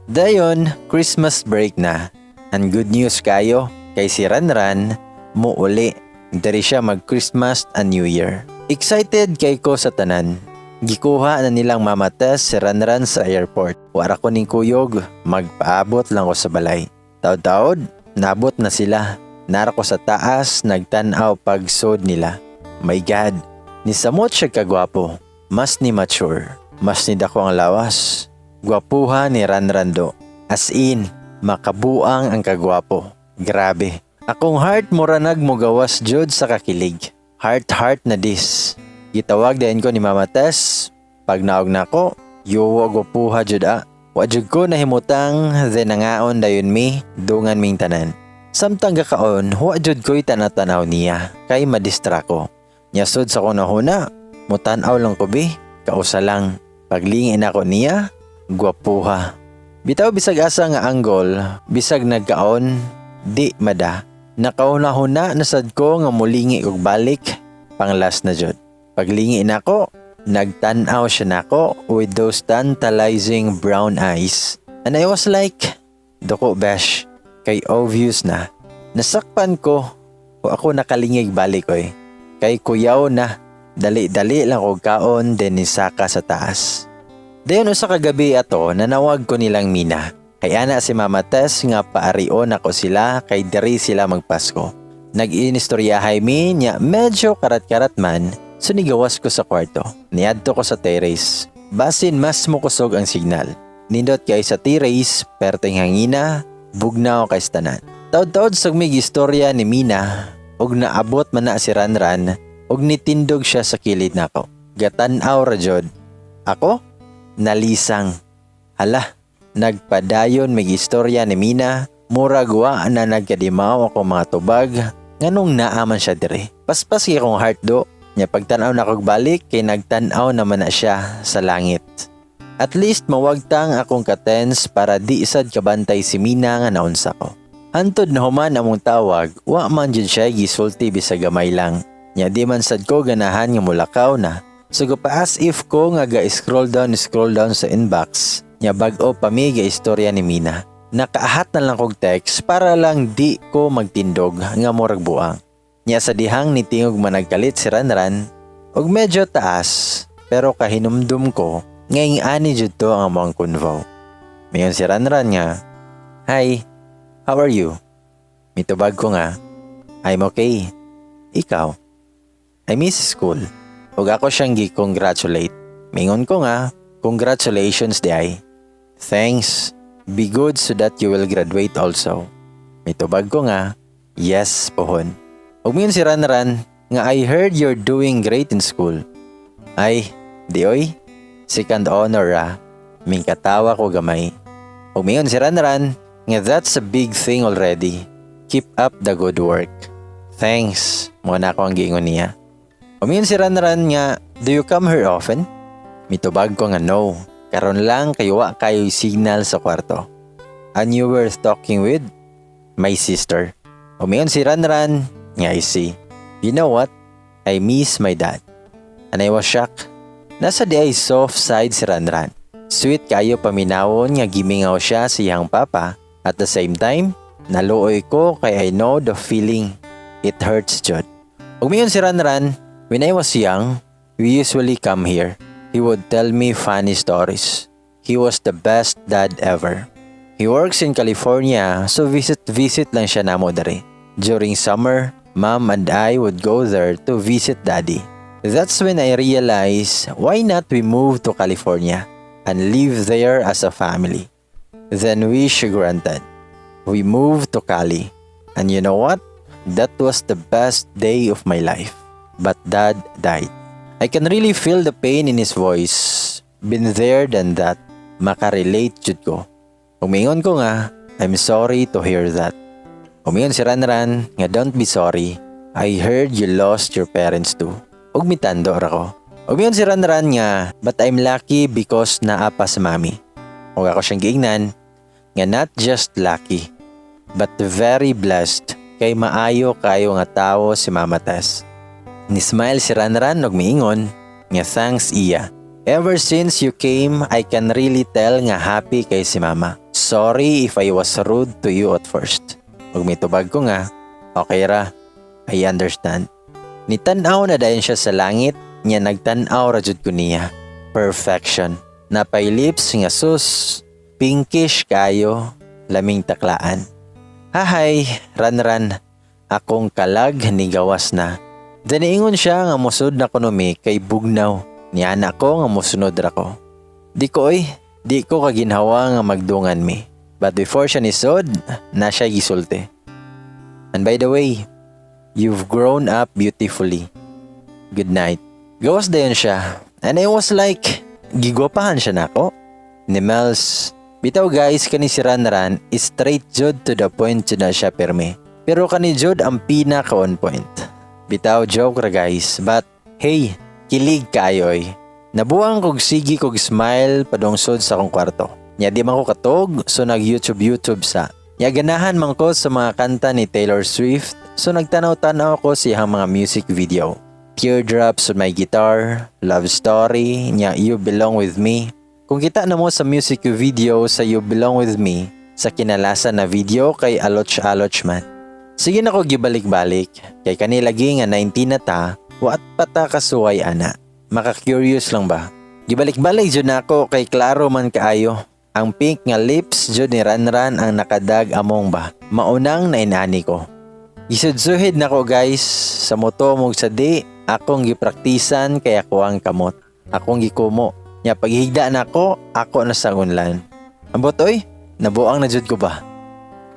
Dayon, Christmas break na. And good news kayo kay si Ranran mo uli. Dari siya mag-Christmas and New Year. Excited kay ko sa tanan. Gikuha na nilang Mama Tess si Ranran sa airport. Wara ko ning kuyog, magpaabot lang ko sa balay. Taod-taod, nabot na sila. Nara ko sa taas, nagtanaw pagsod nila. My God, ni samot siya kagwapo. Mas ni mature. Mas ni dako ang lawas. Gwapuha ni Ranrando. As in, makabuang ang kagwapo. Grabe. Akong heart mura nagmugawas jud sa kakilig. Heart na dis. Gitawag dayon ko ni Mama Tess. Pag naog nako, yuwa gwapuha jud a. Wa jud ko nahimutang then nangaon dayon mi dungan ming tanan. Samtang gakaon, wa jud ko'y tanatanaw niya kay madistra ko. Nyasod sa ko nahuna, mutanaw lang ko bi, kausa lang. Paglingin ako niya, gwapuha. Bitaw bisag asa nga anggol, bisag nagkaon, di mada. Nakauna-huna nasad ko nga mulingi og balik, panglas na jud. Paglingi nako, nagtanaw siya nako with those tantalizing brown eyes. And I was like, doko besh, kay obvious na. Nasakpan ko, o ako nakalingig balik oy. Kay kuyaw na, dali-dali lang og kaon then nisaka sa taas. Dayon usa ka gabi ato, nanawag ko nilang Mina. Kay ana si Mama Tess nga paarion ako sila kay diri sila magpasko. Nag-inistoryahay mi nya medyo karat-karat man, so nigawas ko sa kwarto. Niadto ko sa terrace. Basin mas mukusog ang signal. Nindot kay sa terrace, perteng hangina, bugnaw kay tanan. Taod-taod sa mig istorya ni Mina, og naabot man na si Ranran, og nitindog siya sa kilid nako. Gatan-aw ra jud. Ako? Nalisang. Hala, nagpadayon mig istorya ni Mina, murag wa na nagkadimaw ako mga tubag, nganong naaman siya dire. Paspas kay kong heart do, nya pagtan-aw na kog balik kay nagtan-aw naman na siya sa langit. At least mawagtang akong katens para di isad kabantay si Mina nga naunsa ko. Hantod na human among tawag, wa man jud siya gisulti bisag gamay lang. Nya di man sad ko ganahan nga mulakaw na. So pa as if ko nga ga-scroll down sa inbox, nya bag-o pa mi ga istorya ni Mina. Nakaahat na lang kog text para lang di ko magtindog nga murag buang. Nya sa dihang ni tingog managkalit si Ranran, og medyo taas, pero kahinumdum ko, ngayong ani jud to ang among convo. Mayon si Ranran nga, "Hi, how are you?" Mitubag ko nga, "I'm okay. Ikaw?" "I miss school." Ug ako siyang gi-congratulate. Mingon ko nga, "Congratulations, Day." "Thanks. Be good so that you will graduate also." Mitubag ko nga, "Yes, pohon." Ug mingon si Ranran nga, "I heard you're doing great in school." "Ay, di oy. Second honor ra." Mingkatawa ko gamay. Ug mingon si Ranran nga, "That's a big thing already. Keep up the good work." "Thanks." Muna ko ang giingon niya. Umiyon si Ranran nga, "Do you come here often?" Mitubag ko nga, "No. Karon lang kayo wa kayo signal sa kwarto." "And you were talking with?" "My sister." Umiyon si Ranran nga, "I see. You know what? I miss my dad." And I was shocked. Nasa di ay soft side si Ranran. Sweet kayo paminawon nga gimingaw siya sa iyang papa. At the same time, naluoy ko kay I know the feeling. It hurts jud. Umiyon si Ranran, "When I was young, we usually come here. He would tell me funny stories. He was the best dad ever. He works in California, so visit lang siya namo dere. During summer, Mom and I would go there to visit Daddy. That's when I realized why not we move to California and live there as a family. Then wish granted. We moved to Cali. And you know what? That was the best day of my life. But Dad died." I can really feel the pain in his voice. Been there than that. Makarelate jud ko. Umingon ko nga, "I'm sorry to hear that." Umingon si Ranran nga, "Don't be sorry. I heard you lost your parents too." Ug mitando ra ko. Umingon si Ranran nga, "But I'm lucky because naapa si Mami." Ug ako siyang giingnan nga, "Not just lucky, but very blessed kay maayo kayo nga tawo si Mama Tess." Ni-smile si Ranran og miingon nga, "Thanks iya. Ever since you came, I can really tell nga happy kay si Mama. Sorry if I was rude to you at first." Ug mitubag ko nga, "Okay ra. I understand." Nitan-aw na dayon siya sa langit, nya nagtan-aw ra jud ko niya. Perfection. Napay lips nga sus, pinkish kayo, laming taklaan. "Hahay, Ranran. Akong kalag ni gawas na." Daniingon siya nga musud na konomi kay bugnaw. Niya anak ko nga musunod ra ko. Di ko kaginhawa nga magdungan mi. But before siya nisod, na siya gisulti. "And by the way, you've grown up beautifully. Good night." Gawas dayon siya. And I was like, gigopahan siya nako. Ni Mels, bitaw guys, kani si Ranran is straight jud to the point jud na siya perme. Pero kani jud ang pinaka on point. Bitaw joke ra guys, but hey, kilig kayoy. Nabuang kog sige kog smile padungsod sa akong kwarto. Nya di man ko katog, so nag YouTube sa. Nya ganahan man ko sa mga kanta ni Taylor Swift, so nagtanaw-tanaw ko sa iyang mga music video. Teardrops on My Guitar, Love Story, nya You Belong With Me. Kung kita na mo sa music video sa You Belong With Me, sa kinalasan na video kay aloch-aloch man. Sige na ko gibalik-balik, kay kanilagi nga 19 na ta, waat pata kasuway ana. Maka-curious lang ba? Gibalik-balik jud nako kay klaro man kaayo. Ang pink nga lips jud ni Ranran ang nakadag among ba. Maunang nainani ko. Gisudsuhid nako guys, sa moto mong sadi, akong gipraktisan kay ako ang kamot. Akong gikumo. Nya paghigda nako, ako na sangunlan. Ambot oy, nabuang na jud ko ba?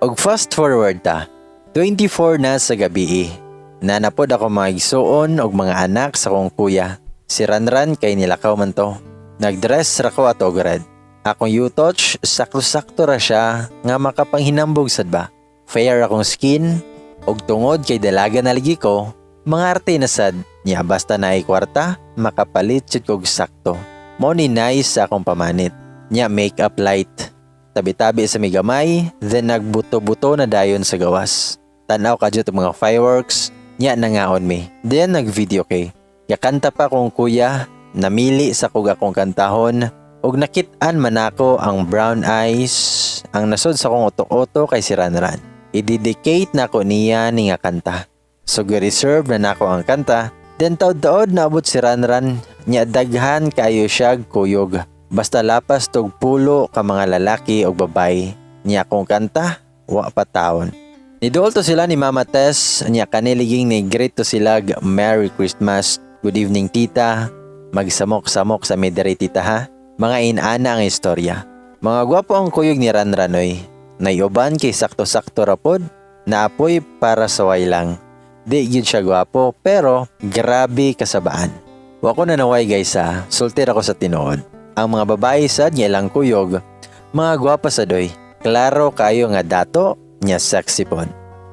Og fast forward ta, 24 na sa gabi. Nanapod ako mga igsuon og mga anak sa kong kuya. Si Ranran kay nilakaw man to. Nagdress ra ko ato grad. Akong U-touch, sakto-sakto ra siya nga makapanghinambog sad ba. Fair akong skin, og tungod kay dalaga na ligi ko, mga arte na sad niya basta naay kwarta, makapalit jud kog sakto. Mo ni nice sa akong pamanit. Niya makeup light. Tabi-tabi sa may gamay, then nagbuto-buto na dayon sa gawas. Tanaw ka dyan mga fireworks, niya nangaon mi. Then nag-video kay. Yakanta pa kong kuya, namili sa kog akong kantahon, og nakit-an man ako ang brown eyes, ang nasod sa kong utok-uto kay si Ranran. I-dedicate na ko niya ni nga kanta. So reserve na nako ang kanta, then taod-taod naabot si Ranran, niya daghan kayo siya kuyog. Basta lapas tog pulo ka mga lalaki o babay, niya kong kanta, wa pa taon. Nidol to sila ni Mama Tess, niya kaniliging ni greet to sila, Merry Christmas, good evening tita, magsamok-samok sa medere tita ha. Mga inana ang istorya. Mga gwapo ang kuyog ni Ranranoy, naiuban kay sakto-sakto rapod, naapoy para saway lang. Di yun siya gwapo, pero grabe kasabaan. Wako na naway guys ha, sultir ako sa tinuod. Ang mga babae sad niya lang kuyog, mga gwapa sa doy. Klaro kayo nga dato, niya sexy pod.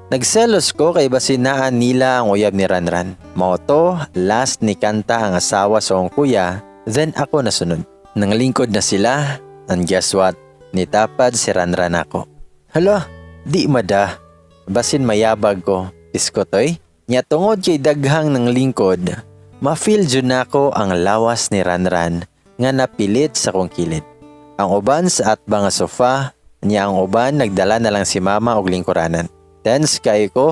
Nagselos ko kay basinaan nila ang uyab ni Ranran. Mauto, last ni kanta ang asawa sa akong kuya, then ako nasunod. Nanglingkod na sila, and guess what? Nitapad si Ranran ako. Hala, di mada. Basin mayabag ko, iskotoy. Nya tungod kay daghang ng lingkod, ma-feel dyan ako ang lawas ni Ranran nga napilit sa kong kilid. Ang uban sa atba nga sofa, niya ang uban nagdala na lang si mama og lingkuranan. Tense kayo ko,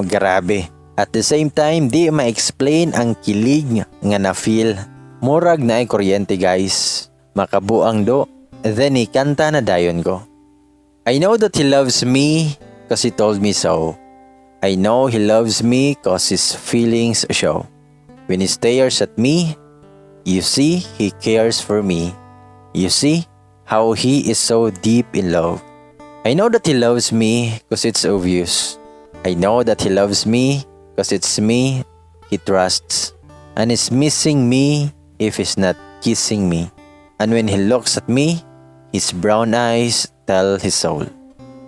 grabe. At the same time, di ma-explain ang kilig nga na-feel. Murag na ay kuryente guys. Makabuang do, then ikanta na dayon ko. I know that he loves me cause he told me so. I know he loves me cause his feelings show. When he stares at me, you see, he cares for me. You see how he is so deep in love. I know that he loves me cause it's obvious. I know that he loves me cause it's me he trusts. And is missing me if he's not kissing me. And when he looks at me, his brown eyes tell his soul.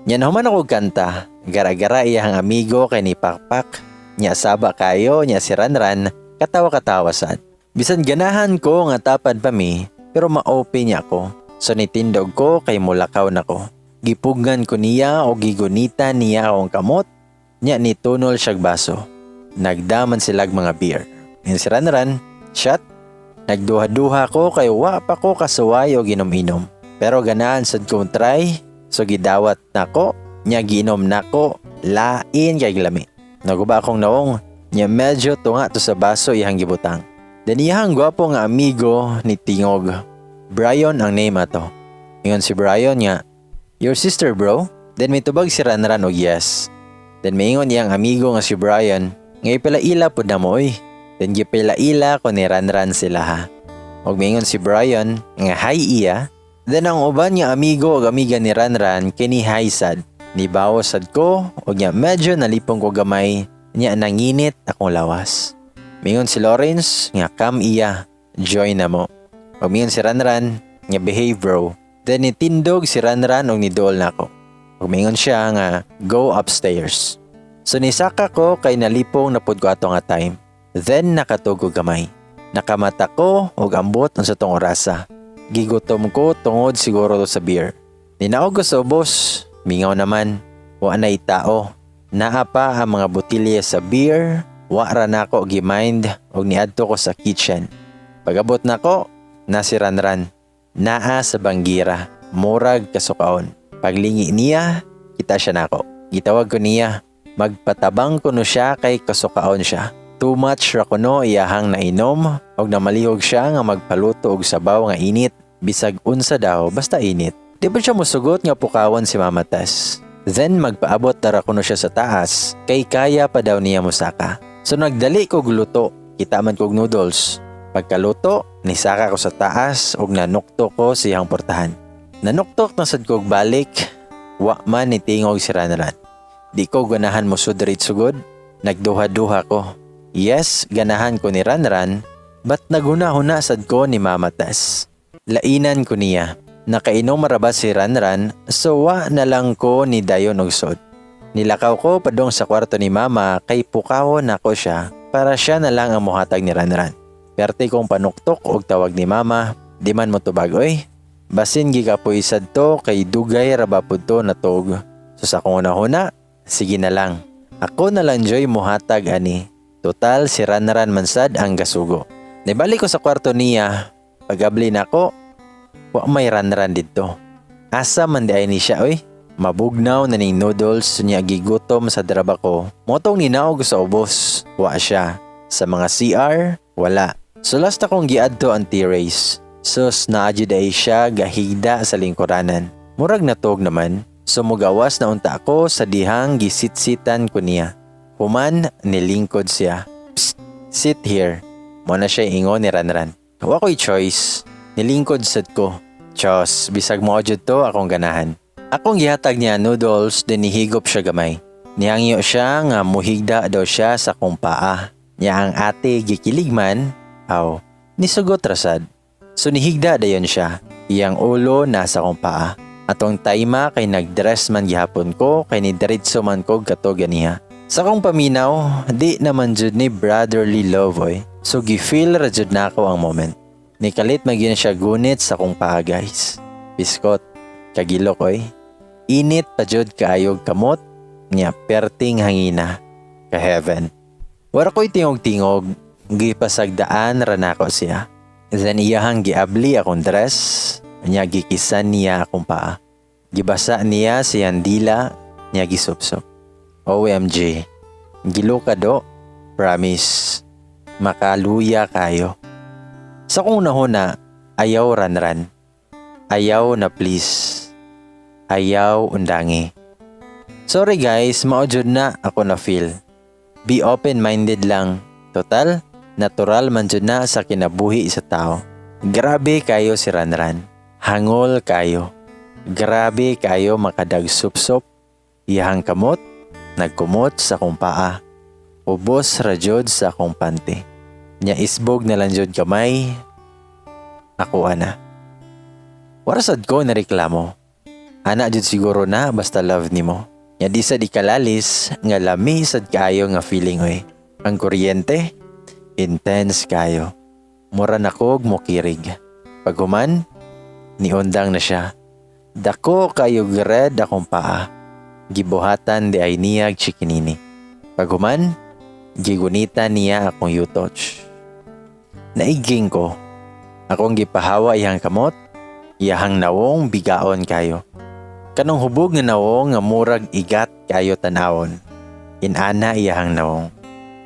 Yan human ako kanta. Gara-gara iyang amigo kay ni Pakpak. Nya saba kayo, nya si Ranran. Katawa-katawa sad. Bisan ganahan ko nga tapad pa mi, pero ma-open niya ako. So nitindog ko kay mulakaw na ko. Gipugan ko niya o gigunita niya akong kamot. Nya nitunol siyag baso. Nagdaman silag mga beer. Yan si Ranran, shot. Nagduha-duha ko kay wa pa ko kasuway o ginom-inom. Pero ganahan sad kong try, so gidawat na ko. Nya ginom na ko, lain kay glami. Naguba akong naong, nya medyo tunga to sa baso ihang gibutang. Daniyahang gwapo nga amigo ni Tingog. Brian ang name ato. Ingon si Brian nga, your sister bro? Then may tubag si Ranran og yes. Then may ingon niyang amigo nga si Brian, nga ipalaila po na mo oy. Then gipalaila ko ni Ranran sila ha. Og may ingon si Brian, nga hi iya. Then ang uban niya amigo og amiga ni Ranran kini hi sad. Nibawas sad ko og nya medyo nalipong ko gamay, nya nanginit akong lawas. Mingon si Lawrence, nga come iya, join na mo. O mingon si Ranran, nga behave bro. Then nitindog si Ranran o nidol na ko. O mingon siya nga, go upstairs. So nisaka ko kay nalipong napod ko ato nga time. Then nakatugo gamay. Nakamata ko o ambot ang sa tong orasa. Gigutom ko tungod siguro to sa beer. Ninaog ko sa ubos, mingaw naman, wa na itao. Naa pa ang mga botilya sa beer, wa ra nako gimind og niadto ko sa kitchen. Pagabot nako, na si Ranran. Naa sa banggira, murag kasukaon. Paglingi niya, kita siya nako. Gitawag ko niya, magpatabang ko no siya kay kasukaon siya. Too much ra ko no iyahang nainom og namalihog siya nga magpaluto og sabaw nga init. Bisag unsa daw, basta init. Di ba siya musugot nga pukawan si Mama Tess? Then magpaabot dara ko no siya sa taas, kay kaya pa daw niya musaka. So nagdali ko gluto, kita man kog noodles. Pagkaluto, nisaka ko sa taas og nanuktok ko siyang portahan. Nanuktok na sad kog balik, Wa man ni tingog si Ranran. Di ko ganahan mo sudrit sugod. Nagduha-duha ko. Yes, ganahan ko ni Ranran, but naguna-huna sad ko ni Mamatas. Lainan ko niya. Nakainom marabas si Ranran, so wa na lang ko ni dayon og sod. Nilakaw ko padong sa kwarto ni Mama kay pukawon ako siya para siya na lang ang muhatag ni Ranran. Perte kong panuktok og tawag ni Mama, di man mo tubag oy. Basin gigapoy sad to kay dugay rabapod to natog. So sa kong una-huna, sige na lang. Ako na lang joy muhatag ani. Total si Ranran man sad ang gasugo. Nibalik ko sa kwarto niya, pagabli na ako, wa may Ranran dito. Asa man di ay ni siya oy. Mabugnaw na ning noodles niya gigutom sa draba ko. Motong ninaog sa ubos. Wa siya. Sa mga CR, wala. So last akong giadto ang terrace. Sus naadyo day siya gahigda sa lingkuranan. Murag natog naman. So mugawas na unta ako sa dihang gisitsitan ko niya. Human nilingkod siya. Psst, sit here. Muna siya ingon ni Ranran. Wa ko'y choice. Nilingkod sad ko. Chos, bisag mo jud to akong ganahan. Akong gihatag niya noodles, din nihigop siya gamay. Nihangyo siya nga muhigda daw siya sa kong paa. Niya ang ate gikiligman, nisugot rasad. So nihigda dayon siya. Iyang ulo nasa kong paa. Atong tayma kay nagdress man gihapon ko kay ni diretso man ko kato ganiha. Sa kong paminaw, di naman jud ni brotherly love oy. So gifeel ra jud nako ang moment. Nikalit magin siya gunit sa kong paa guys. Biskot, kagilok oy. Init pa jud kaayog kamot niya perting hangina ka heaven. Wala ko'y tingog-tingog, gipasagdaan ra nako siya. Then iyahang giabli akong dress, niya gikisan niya akong paa. Gibasa niya siyang dila, niya gisupsop. OMG, giluka do, promise, makaluya kayo. Sa kong nahuna, ayaw Ranran. Ayaw na please. Ayaw undangi. Sorry guys, maujud na ako na feel. Be open-minded lang. Total, natural man jud na sa kinabuhi sa tao. Grabe kayo si Ranran. Hangol kayo. Grabe kayo makadagsupsop. Iyahang kamot, nagkumot sa kong paa. Ubos ra jud sa akong pante. Nya isbog na lang jud kamay. Ako ana. Warasad ko na reklamo. Ana jud siguro na basta love nimo. Nya di sa ikalalis nga lami sad kayo nga feeling oy. Ang kuryente intense kayo. Mura na kog mokirig. Paghuman niundang na siya. Dako kayo gred akong paa. Gibuhatan di ay niyag chikinini. Paghuman gigunita niya akong you-touch. Naiging ko. Akong gipahawa iyang kamot. Iyahang nawong bigaon kayo. Kanong hubog nga nawong nga murag igat kayo tanawon. Inana iyahang nawong.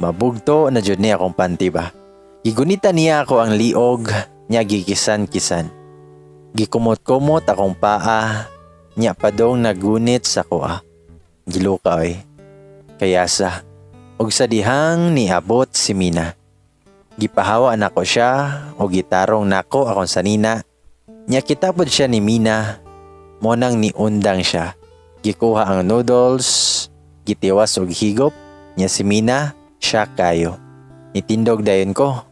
Mabugto na jud niya akong panty ba. Gigunita niya ako ang liog, niya gikisan-kisan. Gikumot-kumot akong paa, niya padong nagunit sa kuha. Giluka oy. Kayasa, og sa dihang niabot si Mina. Gipahawa nako siya, o gitarong nako akong sanina. Niya kitapod siya ni Mina. Monang niundang siya. Gikuha ang noodles, gitiwas og higop, nya si Mina, siya kayo. Nitindog dayon ko,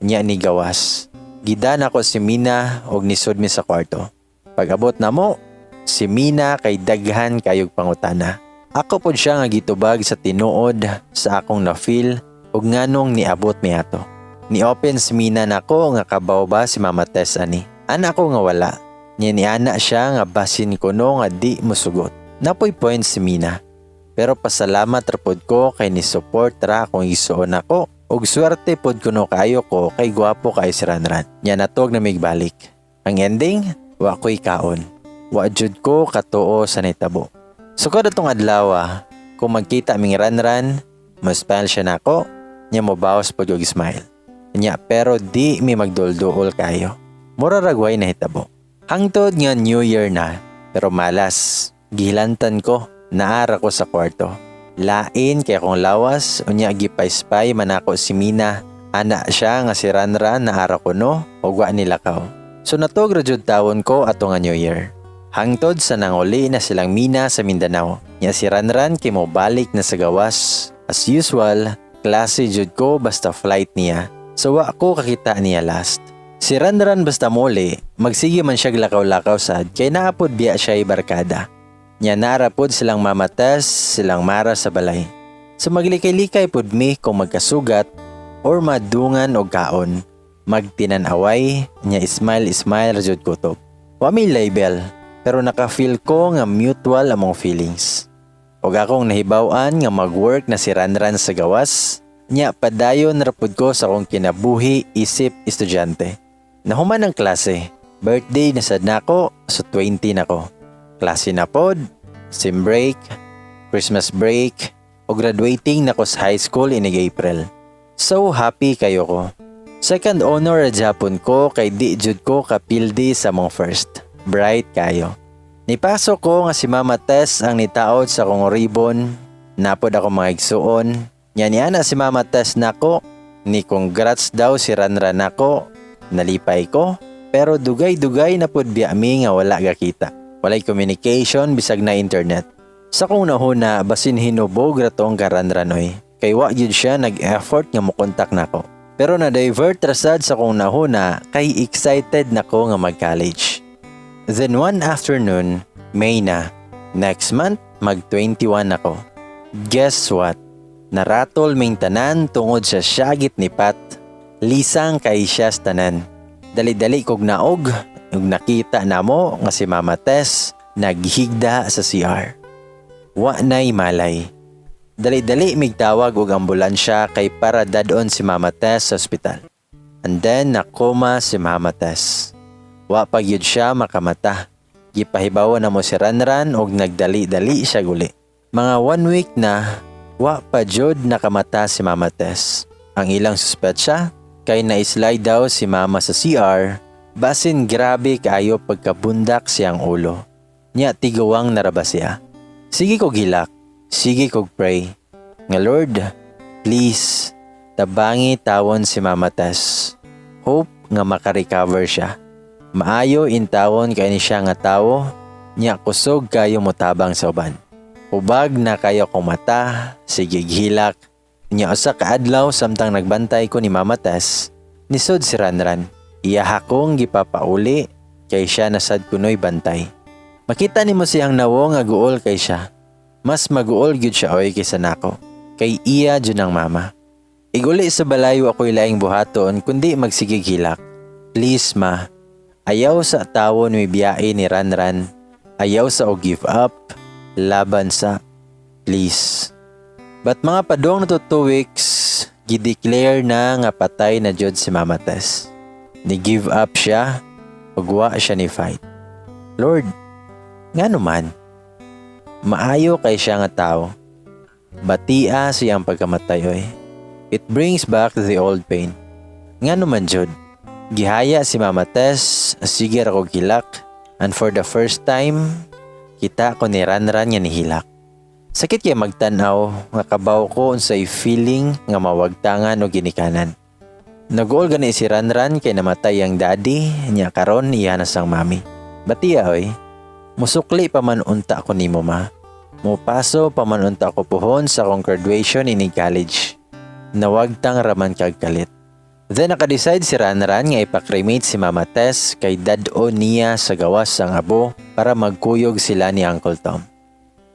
nya ni gawas. Gidan ako si Mina og nisud mi sa kwarto. Pag-abot na mo, si Mina kay daghan kayog pangutana. Ako pod siya nga gitubag sa tinuod sa akong na-feel og nganong niabot mi ato. Ni-open si Mina nako nga kabaw ba si Mama Tess ani. Ana ko nga wala. Nya niana siya nga basin ko no nga di mosugot. Napoy point si Mina. Pero pasalamat ra pod ko kay ni support ra akong isuon ako. Og swerte pod kuno kayo ko kay gwapo kay si Ranran. Nya natog na migbalik. Ang ending, wa ko'y kaon. Wa jud ko katuo sa nitabo. So kada tong adlaw, kung magkita ming Ranran, ma-smile siya nako, nya mo bawas pod og smile. Nya pero di mi magdulduol kayo. Mura ragway na hitabo. Hangtod nga New Year na, pero malas. Gihilantan ko, naara ko sa kwarto. Lain kay akong lawas, unya gipaispay man ako si Mina. Ana siya nga si Ranran naara ko no, o wa nilakaw. So natog ra jud tawon ko ato nga New Year. Hangtod sa nanguli na silang mina sa Mindanao. Nya si Ranran kay mo balik na sa gawas. As usual, klase jud ko basta flight niya. So wa ko kakita niya last. Si Ranran basta muli, magsige man siya lakaw-lakaw sad kay naapod biya siya barkada. Nya narapod silang mamatas, silang mara sa balay. So maglikay-likay pod mi kung magkasugat or madungan og kaon. Magtinan-away, nya smile jud ko to. Wa may label, pero naka-feel ko nga mutual among feelings. Og akong nahibaw-an nga mag-work na si Ranran sa gawas, nya padayon rapod ko sa akong kinabuhi isip estudyante. Nahuman ang klase, birthday na sad nako, so 20 nako. Klase na pod, sim break, Christmas break, o graduating nako sa high school inig April. So happy kayo ko. Second honor ra Japon ko kay di jud ko kapildi sa mong first. Bright kayo. Nipasok ko nga si Mama Tess ang nitaod sa kong ribbon. Napod ako mga igsuon. Yan na si Mama Tess nako. Ni congrats daw si Ranran nako. Nalipay ko. Pero dugay-dugay na pod biami nga wala gakita. Walay communication bisag na internet. Sa kong nahuna basin hinubog ratong karanranoy. Kay wa gyud siya nag-effort nga mokontak nako. Pero na-divert rasad sa kong nahuna kay excited nako nga mag-college. Then one afternoon, May na. Next month, mag-21 ako. Guess what? Naratol ming tanan tungod sa syagit ni Pat. Lisang kay siya tanan. Dali-dali kog naog, ug nakita na mo nga si Mama Tess naghigda sa CR. Wa nay malay. Dali-dali migtawag og ambulansya kay para dadon si Mama Tess sa ospital. And then nakoma si Mama Tess. Wa pa gyud siya makamata. Gipahibawan na mo si Ranran og nagdali-dali siya guli. Mga 1 week na, wa pa jud nakamata si Mama Tess. Ang ilang suspetsya kay na-slide daw si Mama sa CR, basin grabe kaayo pagkabundak siyang ulo. Nya tigawang naraba siya. Sige kog hilak. Sige kog pray. Nga Lord, please, tabangi tawon si Mama Tess. Hope nga makarecover siya. Maayo intawon kay ni siya nga tawo, nya kusog kayo motabang sa uban. Ubag na kayo kong mata, sige gihilak. Nya usa ka adlaw samtang nagbantay ko ni Mama Tess, nisod si Ranran. Iya akong gipapauli kay siya nasad kunoy bantay. Makita nimo siyang nawo nga guol kay siya. Mas maguol gyud siya oy kaysa nako. Kay iya jud ang mama. Iguli sa balayo ako'y laing buhaton kundi magsigig hilak. Please ma, ayaw sa tawon may biyae ni Ranran. Ayaw sa o give up. Laban sa. Please. But mga padong na 2 weeks, gideclare na nga patay na jud si Mama Tess. Ni-give up siya, ugwa siya ni fight. Lord, nga naman, maayo kay siya nga tao. Batia siyang pagkamatay oy. It brings back the old pain. Nga naman jud, gihaya si Mama Tess, sige ra ko gilak, and for the first time, kita ko ni Ranran nga nihilak. Sakit kay magtanaw, nga kabaw ko unsay feeling nga mawagtangan o ginikanan. Nag-uol gani si Ranran kay namatay ang daddy, nya karon iya na sang mami. Batia oy, musukli pa man unta ko nimo ma. Mupaso pa man unta ko puhon sa akong graduation in college. Nawagtang raman kag kalit. Then nakadecide si Ranran nga ipakremate si Mama Tess kay dad-o niya sa gawas sang abo para magkuyog sila ni Uncle Tom.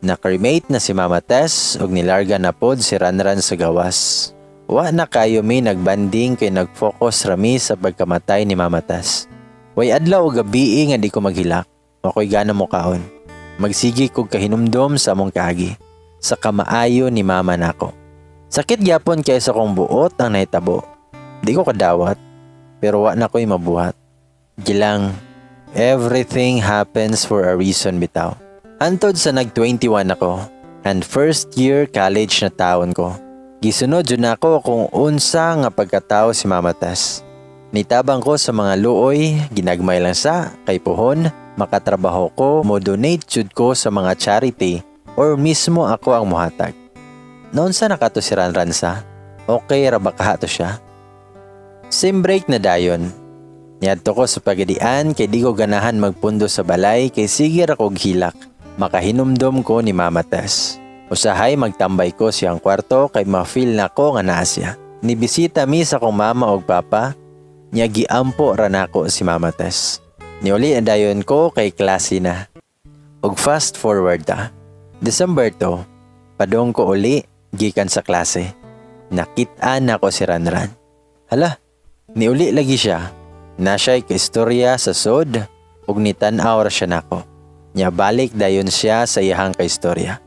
Nakremate na si Mama Tess ug nilarga na pod si Ranran sa gawas. Wa na kayo may nagbanding kay nag-focus rami sa pagkamatay ni Mama Tess. Way adlaw o gabi nga di ko maghilak. Ako'y gana mo kaon. Magsigi kog kahinumdom sa among kaagi. Sa kamaayo ni Mama nako. Sakit gyapon kay sa kong buot ang nahitabo. Di ko kadawat, pero wa na ko'y mabuhat. Gilang, everything happens for a reason bitaw. Antod sa nag-21 ako, and first year college na taon ko. Gisunod jud nako kung unsa nga pagkatao si Mama Tess. Nitabang ko sa mga luoy, ginagmay lang sa kay puhon, makatrabaho ko, mo-donate jud ko sa mga charity or mismo ako ang muhatag. Naunsa na kato si Ranran sa? Okay ra ba kahato siya? Sim break na dayon. Niadto ko sa pagadian kay di ko ganahan magpundo sa balay kay sige ra kog hilak. Makahinumdom ko ni Mama Tess. Usahay magtambay ko siyang kwarto kay ma-feel na ko nga naa siya. Nibisita mi sa kong mama og papa, nya giampo ra nako si Mama Tess. Niuli dayon ko kay klase na. Og fast forward December 2, padong ko uli gikan sa klase. Nakit-an ako si Ranran. Hala, niuli lagi siya. Na siya'y kaistorya sa sod ug nitan-aw ra siya nako. Nya balik dayon siya sa iyahang kaistorya.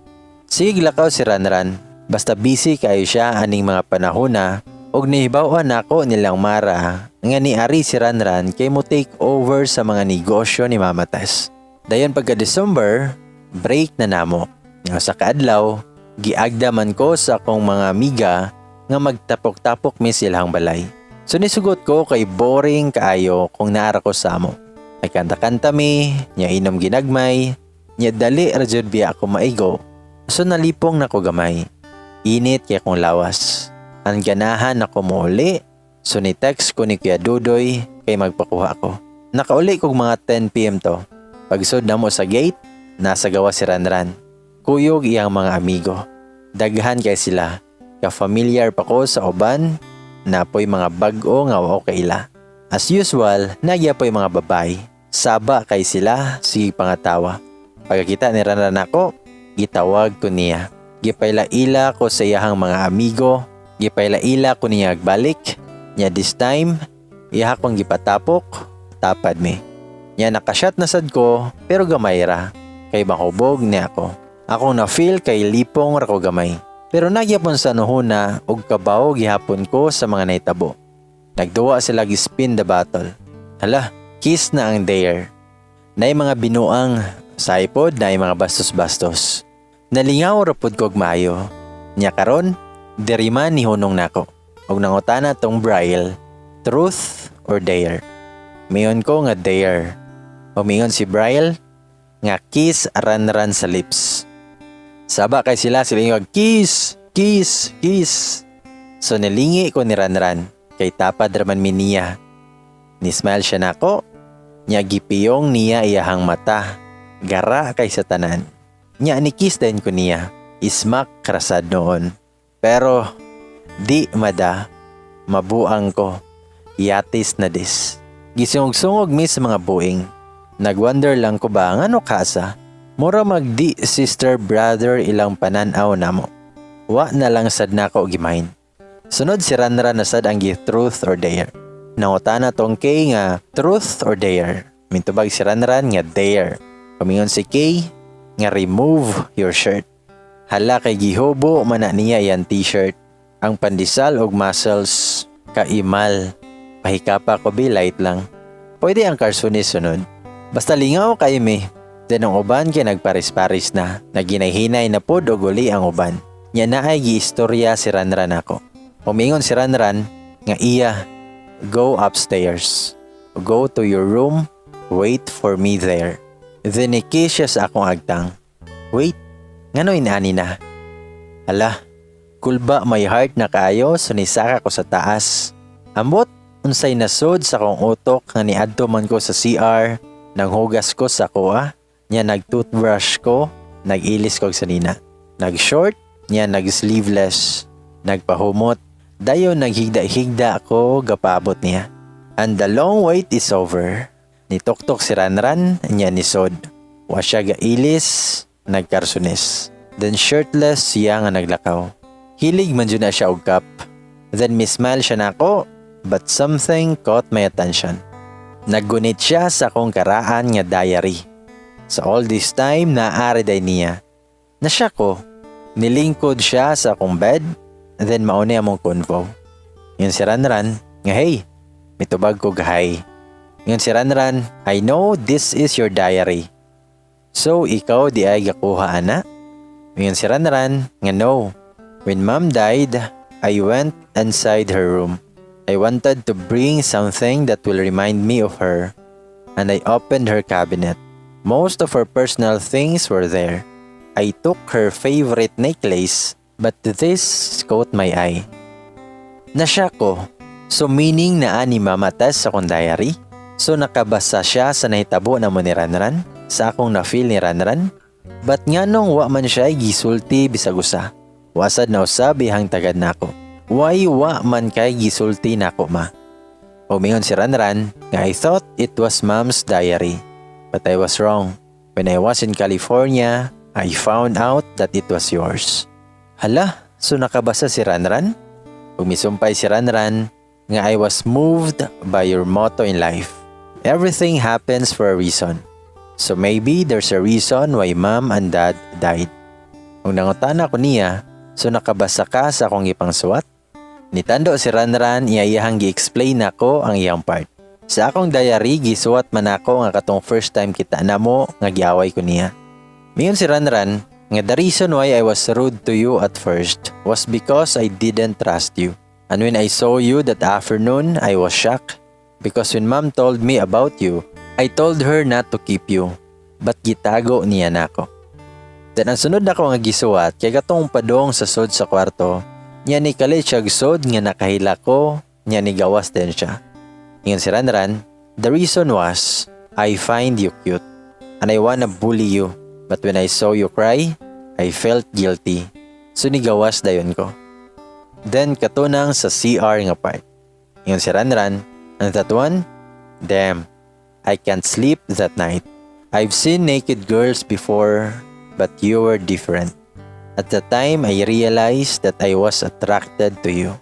Sige lakaw si Ranran, basta busy kayo siya aning mga panahona ug nihibaw-an nako nilang Mara nga niari si Ranran kay mo take over sa mga negosyo ni Mama Tess. Dayon pagka December, break na namo. Nga sa kaadlaw, giagdaman ko sa akong mga amiga nga magtapok-tapok mi silang balay. So nisugot ko kay boring kaayo kung naara ko sa amo. Ay kanta-kanta mi, nya inom ginagmay, nya dali ra jud biya ako maigo. So nalipong nako gamay. Init kay akong lawas. Ang ganahan ako muuli, so ni-text ko ni Kuya Dudoy kay magpakuha ko. Nakauli kog mga 10 PM to. Pagsud na mo sa gate, nasa gawa si Ranran. Kuyog iyang mga amigo. Daghan kay sila. Ka-familiar pa ko sa uban, napoy mga bag-o nga wao kaila. As usual, nagyapoy mga babay. Saba kay sila, sige pangatawa. Pagkakita ni Ranran ako, gitawag ko niya. Gipayla-ila ko sa iyahang mga amigo. Gipayla-ila ko niya agbalik. Nya this time, iha kong gipatapok, tapad mi. Nya nakashot na sad ko, pero gamay ra. Kay makubog niya ako. Akong na-feel kay lipong ra ko gamay. Pero nagyapon sa nuhuna og kabaw gihapon ko sa mga naitabo. Nagduwa sila gi-spin the bottle. Hala, kiss na ang dare. Nay mga binuang, sa ipod nay mga bastos-bastos. Nalingaw ra pud kog maayo. Nya karon, diri man ni hunong nako. Og nangutana tong Braille, truth or dare? Mayon ko nga dare. O mingon si Braille, nga kiss Ranran sa lips. Saba kay sila ingog, kiss, kiss, kiss. So nilingi ko ni Ranran, kay tapad raman mi niya. Ni-smile siya nako, nya gipiyong niya iyahang mata, gara kay sa tanan. Nya ni kiss din ko niya, ismak krasad noon. Pero di mada, mabuang ko, yatis na dis. Gisungog-sungog mi sa mga buing. Nagwonder lang ko ba ngano kasa? Mura magdi sister brother ilang pananaw namo. Wa na lang sad nako gimain. Sunod si Ranran na sad ang truth or dare. Nangutana tong Kay nga truth or dare. Mintubag si Ranran nga dare. Pamingon si Kay nga remove your shirt. Hala kay gihobo man na niya yan t-shirt. Ang pandisal og muscles kaimal. Pahikapa ko be light lang. Pwede ang karsunis sunod. Basta lingaw kay me. Then ang uban kay nagparis-paris na. Naghinay-hinay na pod og uli ang uban. Nya naay giistorya si Ranran ako. Umingon si Ranran nga iya, go upstairs. Go to your room. Wait for me there. Then ikis siya sa akong agtang. Wait, ngano inani na? Hala, kulba may heart na kayo so nisaka ko sa taas. Ambot, unsay nasod sa kong utok nga niadto man ko sa CR. Nanghugas ko sa kuha. Nya nag-toothbrush ko, nag-ilis ko sa nina. Nag-short, nya nag-sleeveless. Nagpahumot, dayon naghigda-higda ako gapabot niya. And the long wait is over. Nitok-tok si Ranran, nya nisod. Wa siya gailis, nagkarsunis. Then shirtless siya nga naglakaw. Hilig man dyan na siya og cup. Then mismile siya na ako, but something caught my attention. Naggunit siya sa akong karaan nga diary. So all this time, naari day niya. Nasya ko, nilingkod siya sa akong bed, then mauni among convo. Yun si Ranran, nga hey, mitubag ko gahay. Yun si Ranran, I know this is your diary. So ikaw di ay gakuha ana? Yun si Ranran, nga no. When mom died, I went inside her room. I wanted to bring something that will remind me of her. And I opened her cabinet. Most of her personal things were there. I took her favorite necklace, but this caught my eye. Nasya ko, so meaning na ni Mama Tess sa kong diary? So nakabasa siya sa nahitabo na mo ni Ranran, sa akong na-feel ni Ranran. But nga nung wa man siya gisulti bisag usa. Wasad na usab ihang tagad nako. Why wa man kay gisulti nako ma? Umingon si Ranran nga I thought it was mom's diary. But I was wrong. When I was in California, I found out that it was yours. Hala, so nakabasa si Ranran? Misumpay si Ranran nga I was moved by your motto in life. Everything happens for a reason. So maybe there's a reason why mom and dad died. Kung nangutana ko niya, so nakabasa ka sa akong ipangsuwat? Nitando si Ranran iyahang gi-explain nako ang iyang part. Sa akong diary, gisuwat man ako nga katong first time kita namo nga giaway ko niya. Miyon si Ranran nga the reason why I was rude to you at first was because I didn't trust you. And when I saw you that afternoon, I was shocked. Because when mom told me about you, I told her not to keep you. But gitago niya nako. Then ang sunod nako nga gisuwat kay katong padong sa sud sa kwarto, niya ni kalit siya sud nga nakahila ko, niya ni gawas din siya. Ingon si Ranran, the reason was, I find you cute. And I wanna bully you. But when I saw you cry, I felt guilty. So nigawas dayon ko. Then katunang sa CR nga part. Ingon si Ranran, and that one, damn, I can't sleep that night. I've seen naked girls before, but you were different. At the time, I realized that I was attracted to you.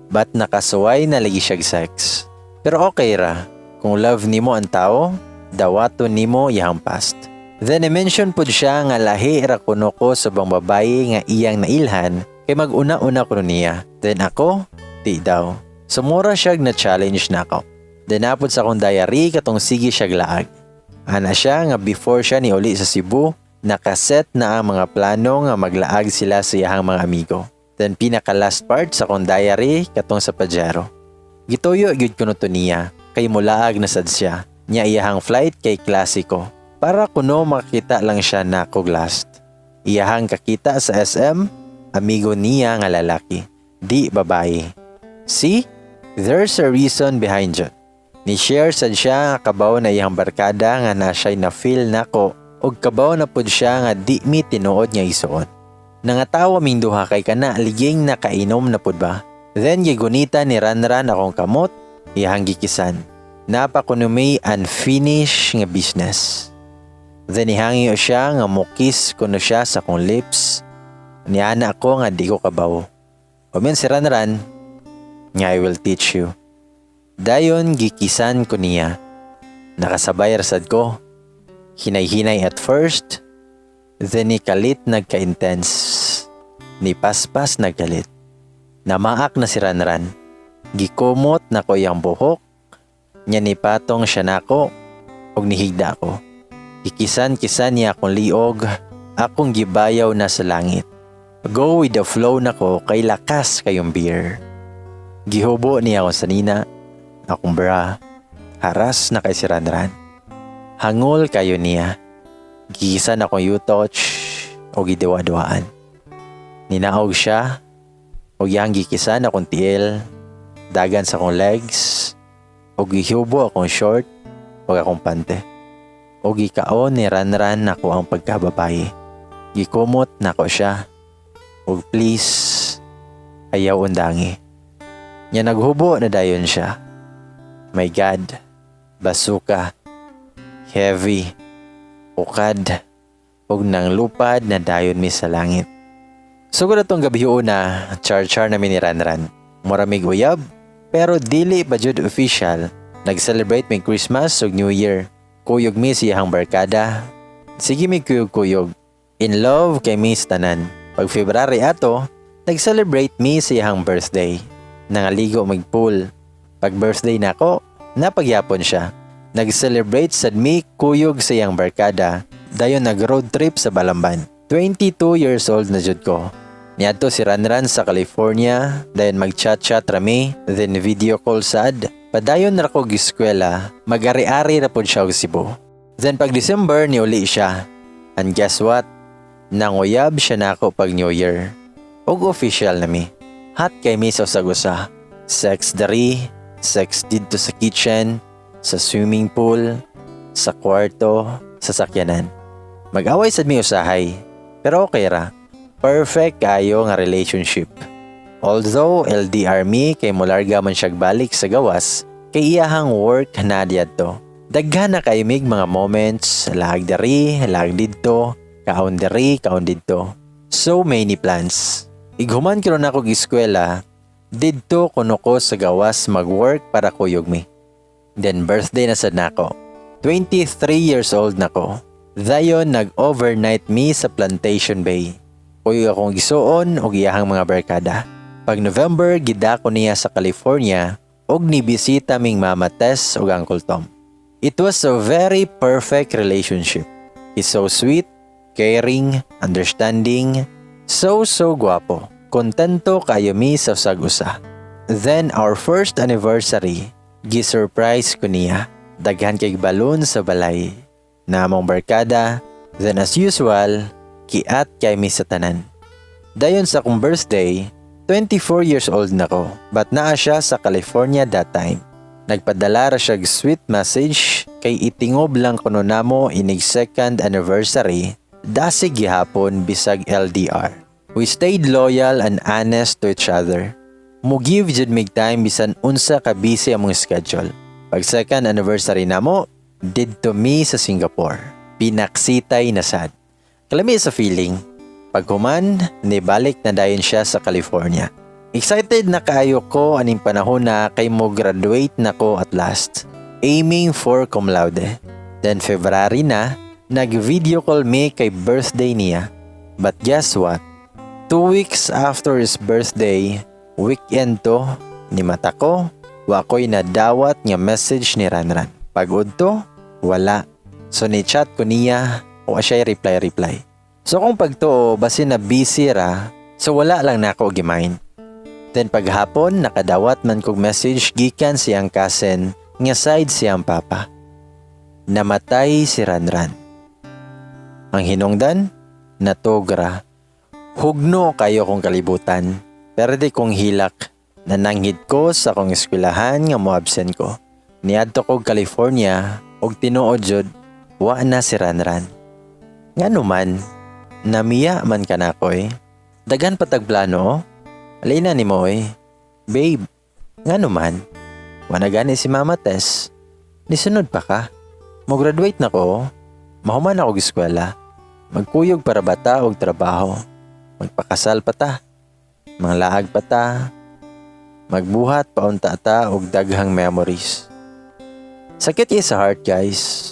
But nakasuway na lagi siyag sex. Pero okay ra, kung love nimo ang tao, dawato nimo iyang past. Then I-mention po siya nga lahi ra kuno ko sa bang babae nga iyang nailhan kay mag-una-una ko niya. Then ako, di daw. Sumura siyag na challenge na ako. Then napod sa akong diary katong sige siyag laag. Ana siya nga before siya ni uli sa Cebu, nakaset na ang mga plano nga maglaag sila sa iyang mga amigo. Then pinaka last part sa akong diary katong sa Pajero. Gituyo gyud kuno to niya kay mulaag na sad siya. Nya iyahang flight kay klasiko. Para kuno makita lang siya nako last. Iyahang kakita sa SM, amigo niya nga lalaki, di babae. See? There's a reason behind it. Ni-share sad siya nga kabaw na iyang barkada nga na siya'y na-feel nako og kabaw na pud siya nga di mi tinuod nga isuon. Nangatawa ming duha kay kana liging nakainom na pud ba. Then gigunita ni Ranran akong kamot, iyang gikisan. Napa kuno may unfinished nga business. Then ihangyo siya nga mukis kuno siya sa akong lips. Niana ako nga di ko kabaw. Umin si Ranran, nga I will teach you. Dayon gikisan ko niya. Nakasabay rasad ko. Hinay-hinay at first, then ni kalit nagka-intense. Ni paspas nagkalit. Namaak na si Ranran. Gikumot na ko iyang buhok. Nya ni patong siya nako og nihigda ko. Ikisan-kisan niya akong liog, akong gibayaw na sa langit. Go with the flow na ko kay lakas kayong beer. Gihubo niya ako sa nina, akong bra, haras na kay si Ranran. Hangol kayo niya. Gigisan akong you-touch o gidiwa-duaan. Ninaog siya o yang gikisan akong tiil, dagan sa akong legs, o gihubo akong short o akong pante. O gikaon ni Ranran ako ang pagkababae. Gikumot na ko siya. O please, ayaw undangi. Nya naghubo na dayon siya. My God, basuka, heavy, ukad, ug nang lupad na dayon mi sa langit. Sugod atong gabi una, char-char namin ni Ranran. Muramig uyab, pero dili pa jud official. Nag-celebrate may Christmas ug New Year. Kuyog mi siyang barkada. Sige mi kuyog-kuyog. In love kay mi tanan. Pag February ato, nag-celebrate mi siyang birthday. Nangaligo mag-pool. Pag birthday nako, napagyapon siya. Nag-celebrate sad mi kuyog sa iyang barkada. Dayon nag-road trip sa Balamban. 22 years old na jud ko. Niadto si Ranran sa California, dayon mag-chat-chat rami, then video call sad. Padayon ra ko giskwela, mag-ari-ari ra pod siya og Cebu. Then pag December niuli siya. And guess what? Nanguyab siya nako pag New Year. Og official na mi. Hot kay mi sa usa. Sex dari, sex dito sa kitchen, sa swimming pool, sa kwarto, sa sakyanan. Mag-away sad mi usahay, pero okay ra. Perfect kayo nga relationship. Although LDR mi kay molarga man siya balik sa gawas, kay iyahang work na diyadto. Daghan na kayo mig mga moments, lag diri, lag didto, kaon diri, kaon didto. So many plans. Ighuman karon ako og eskwela, didto kuno ko sa gawas mag-work para kuyog mi. Then birthday na sad nako. 23 years old nako. Dayon nag-overnight mi sa Plantation Bay. Kuyog akong gisuon og iyahang mga barkada. Pag November, gidako niya sa California og nibisita ming Mama Tess ug Uncle Tom. It was a very perfect relationship. He's so sweet, caring, understanding, so guwapo. Kontento kayo mi sa usag-usa. Then our first anniversary, gi-surprise ko niya. Daghan kay balloon sa balay. Namong barkada, then as usual, kiat kay mi sa tanan. Dayon sa akong birthday, 24 years old na ko, but naa siya sa California that time. Nagpadala ra siya sweet message kay itingob lang kuno namo inig second anniversary, dasig gihapon bisag LDR. We stayed loyal and honest to each other. Mugive jud mig time bisan unsa ka busy among schedule. Pag second anniversary namo, didto mi sa Singapore. Pinaksitay na sad. Kalami sa feeling. Pag human, nibalik na dayon siya sa California. Excited na kaayo ko aning panahon na kay mo graduate na ko at last. Aiming for cum laude. Then February na, nag-video call me kay birthday niya. But guess what? 2 weeks after his birthday, weekend to, ni mata ko, wakoy nadawat nga message ni Ranran. Pagod to, wala. So ni chat ko niya, o siya reply. So kung pagtuo, basin na busy ra, so wala lang na ako gimain. Then paghapon, nakadawat man kog message gikan siyang cousin nga side siyang papa. Namatay si Ranran. Ang hinungdan, natogra. Hugno kayo kong kalibutan, pero di kong hilak. Nananghid ko sa akong eskwelahan nga mo-absent ko. Niadto ko California, og tinuod jud, wa na si Ranran. Ngano man, namiya man ka na ko Dagan patag plano, alay na ni mo Babe, ngano man, wala gani si Mama Tess. Nisunod pa ka. Mo-graduate na ko, mahuman ako og eskwela. Magkuyog para bata og trabaho. Magpakasal pa ta. Manglaag pa ta. Magbuhat paunta ta og daghang memories. Sakit sa heart, guys.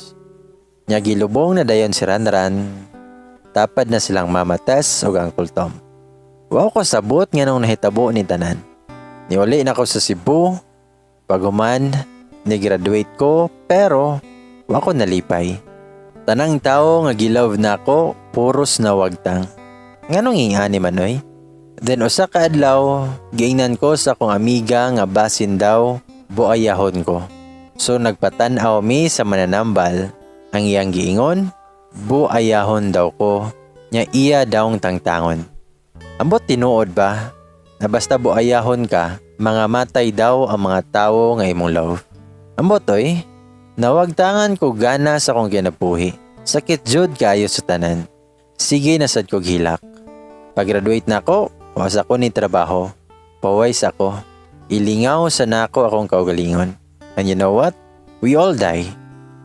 Nya gilubong na dayon si Ranran. Tapad na silang Mama Tess ug Uncle Tom. Wow ko sabot nga nung nahitabo ni tanan. Niuli na ko sa Cebu. Paguman, ni-graduate ko pero wa ko nalipay. Tanang tao nga gilove na ako, puros na wagtang. Nganong ingani man Then usa ka adlaw, giingnan ko sa akong amiga nga basin daw, buayahon ko. So nagpatan-aw mi sa mananambal, ang iyang giingon, buayahon daw ko, nya iya dawng tangtangon. Ambot tinuod ba, na basta buayahon ka, mga matay daw ang mga tawo nga imong love. Ambot nawagtangan ko gana sa akong kinabuhi. Sakit jud kayo sa tanan. Sige nasad ko hilak. Pag-graduate na ako, was ako ni trabaho. Paways ako. Ilingaw sa nako akong kaugalingon. And you know what? We all die.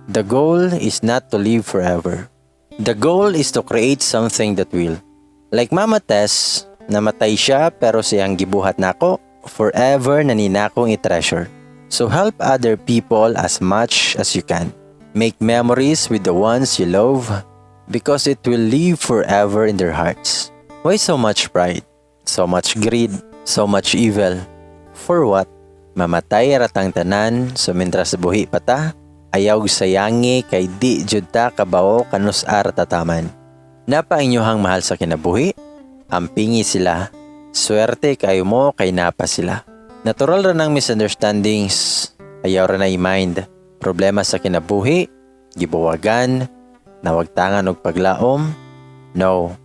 The goal is not to live forever. The goal is to create something that will. Like Mama Tess, namatay siya pero siyang gibuhat nako, forever na ninakong i-treasure. So help other people as much as you can. Make memories with the ones you love because it will live forever in their hearts. Why so much pride? So much greed? So much evil? For what? Mamatay ratang tanan so mentras buhi pa ta? Ayaw sayangi kay di jud ta kabaw kanus tataman. Napa inyohang mahal sa kinabuhi? Ampingi sila. Swerte kayo mo kay napa sila. Natural ra ng misunderstandings. Ayaw ra na i-mind. Problema sa kinabuhi, gibuwagan, nawagtangan og paglaom. No,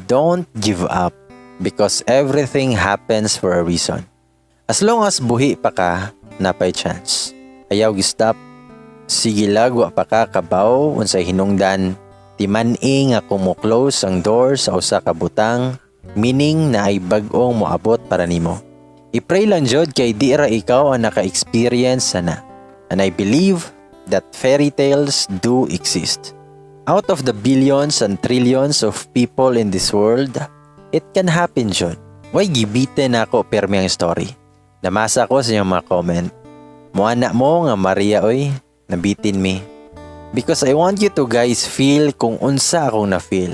don't give up because everything happens for a reason. As long as buhi pa ka, napay chance. Ayaw gi-stop, Sige lag wa pa ka kabaw unsay hinungdan. Timan-i nga kumo-close ang door sa usa ka butang, meaning na ay bag-ong moabot para nimo. I-pray lang jud kay di ra ikaw ang naka-experience sana. And I believe that fairy tales do exist. Out of the billions and trillions of people in this world, it can happen jud. Way gibitin ako permi ang story. Namasa ko sa iyong mga comment. Muana mo nga Maria oy, nabitin mi. Because I want you to guys feel kung unsa akong na-feel.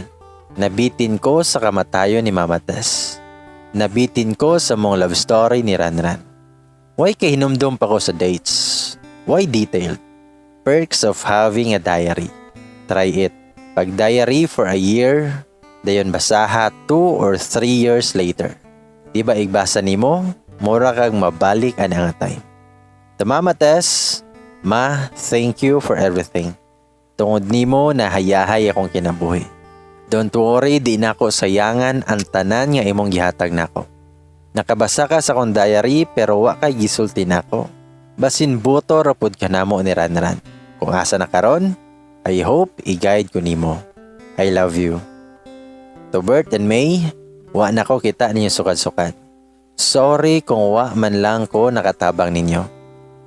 Nabitin ko sa kamatayon ni Mama Tess. Nabitin ko sa mong love story ni Ranran. Why kay hinumdum pa ko sa dates? Why detailed? Perks of having a diary. Try it. Pag diary for a year, dayon basaha 2 or 3 years later. Diba igbasa nimo? Mura kag mabalik ang time. To Mama Tess, Ma, thank you for everything. Tungod nimo na hayahay akong kinabuhi. Don't worry, di nako sayangan ang tanan nga imong gihatag nako. Nakabasa ka sa akong diary pero wa kay gisulti nako. Basin buto ra pud kanamo ni Ranran. Kung asa na karon, I hope i-guide ko nimo. I love you. To Bert and May, wa nako kita ninyo sukad-sukad. Sorry kung wa man lang ko nakatabang ninyo.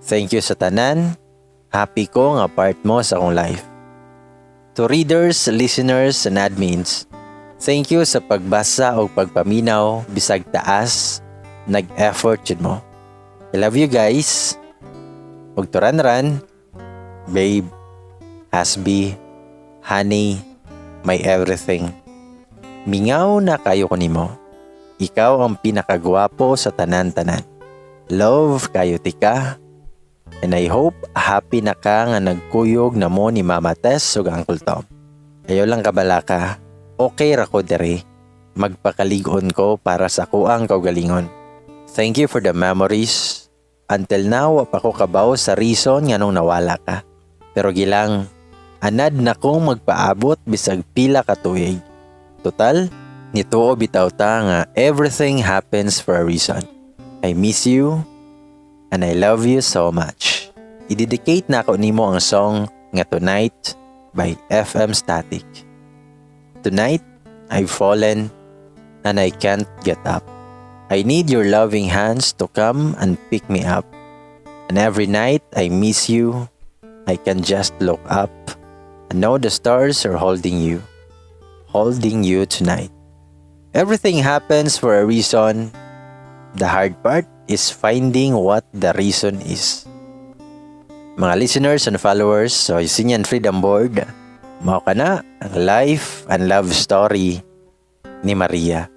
Thank you sa tanan. Happy ko nga part mo sa akong life. To readers, listeners, and admins, thank you sa pagbasa o pagpaminaw bisag taas, nag-effort yun mo. I love you guys. Ug to Ranran, babe, Hasbi, honey, my everything. Mingaw na kayo ko nimo. Ikaw ang pinakagwapo sa tanan-tanan. Love kayo tika. And I hope happy na ka nga nagkuyog na mo ni Mama Tess ug Uncle Tom. Ayaw lang kabalaka. Okay ra ko dere. Magpakaligon ko para sa kuang kaugalingon. Thank you for the memories. Until now, pa ko kabaw sa reason nga nung nawala ka. Pero gilang, anad na kong magpaabot bisag pila ka tuig. Total, nituo bitaw ta nga everything happens for a reason. I miss you. And I love you so much. I-dedicate na ako nimo ang song nga Tonight by FM Static. Tonight, I've fallen and I can't get up. I need your loving hands to come and pick me up. And every night I miss you. I can just look up and know the stars are holding you. Holding you tonight. Everything happens for a reason. The hard part is finding what the reason is. Mga listeners and followers, so Sinyan Freedom Board, mao ka na ang life and love story ni Maria.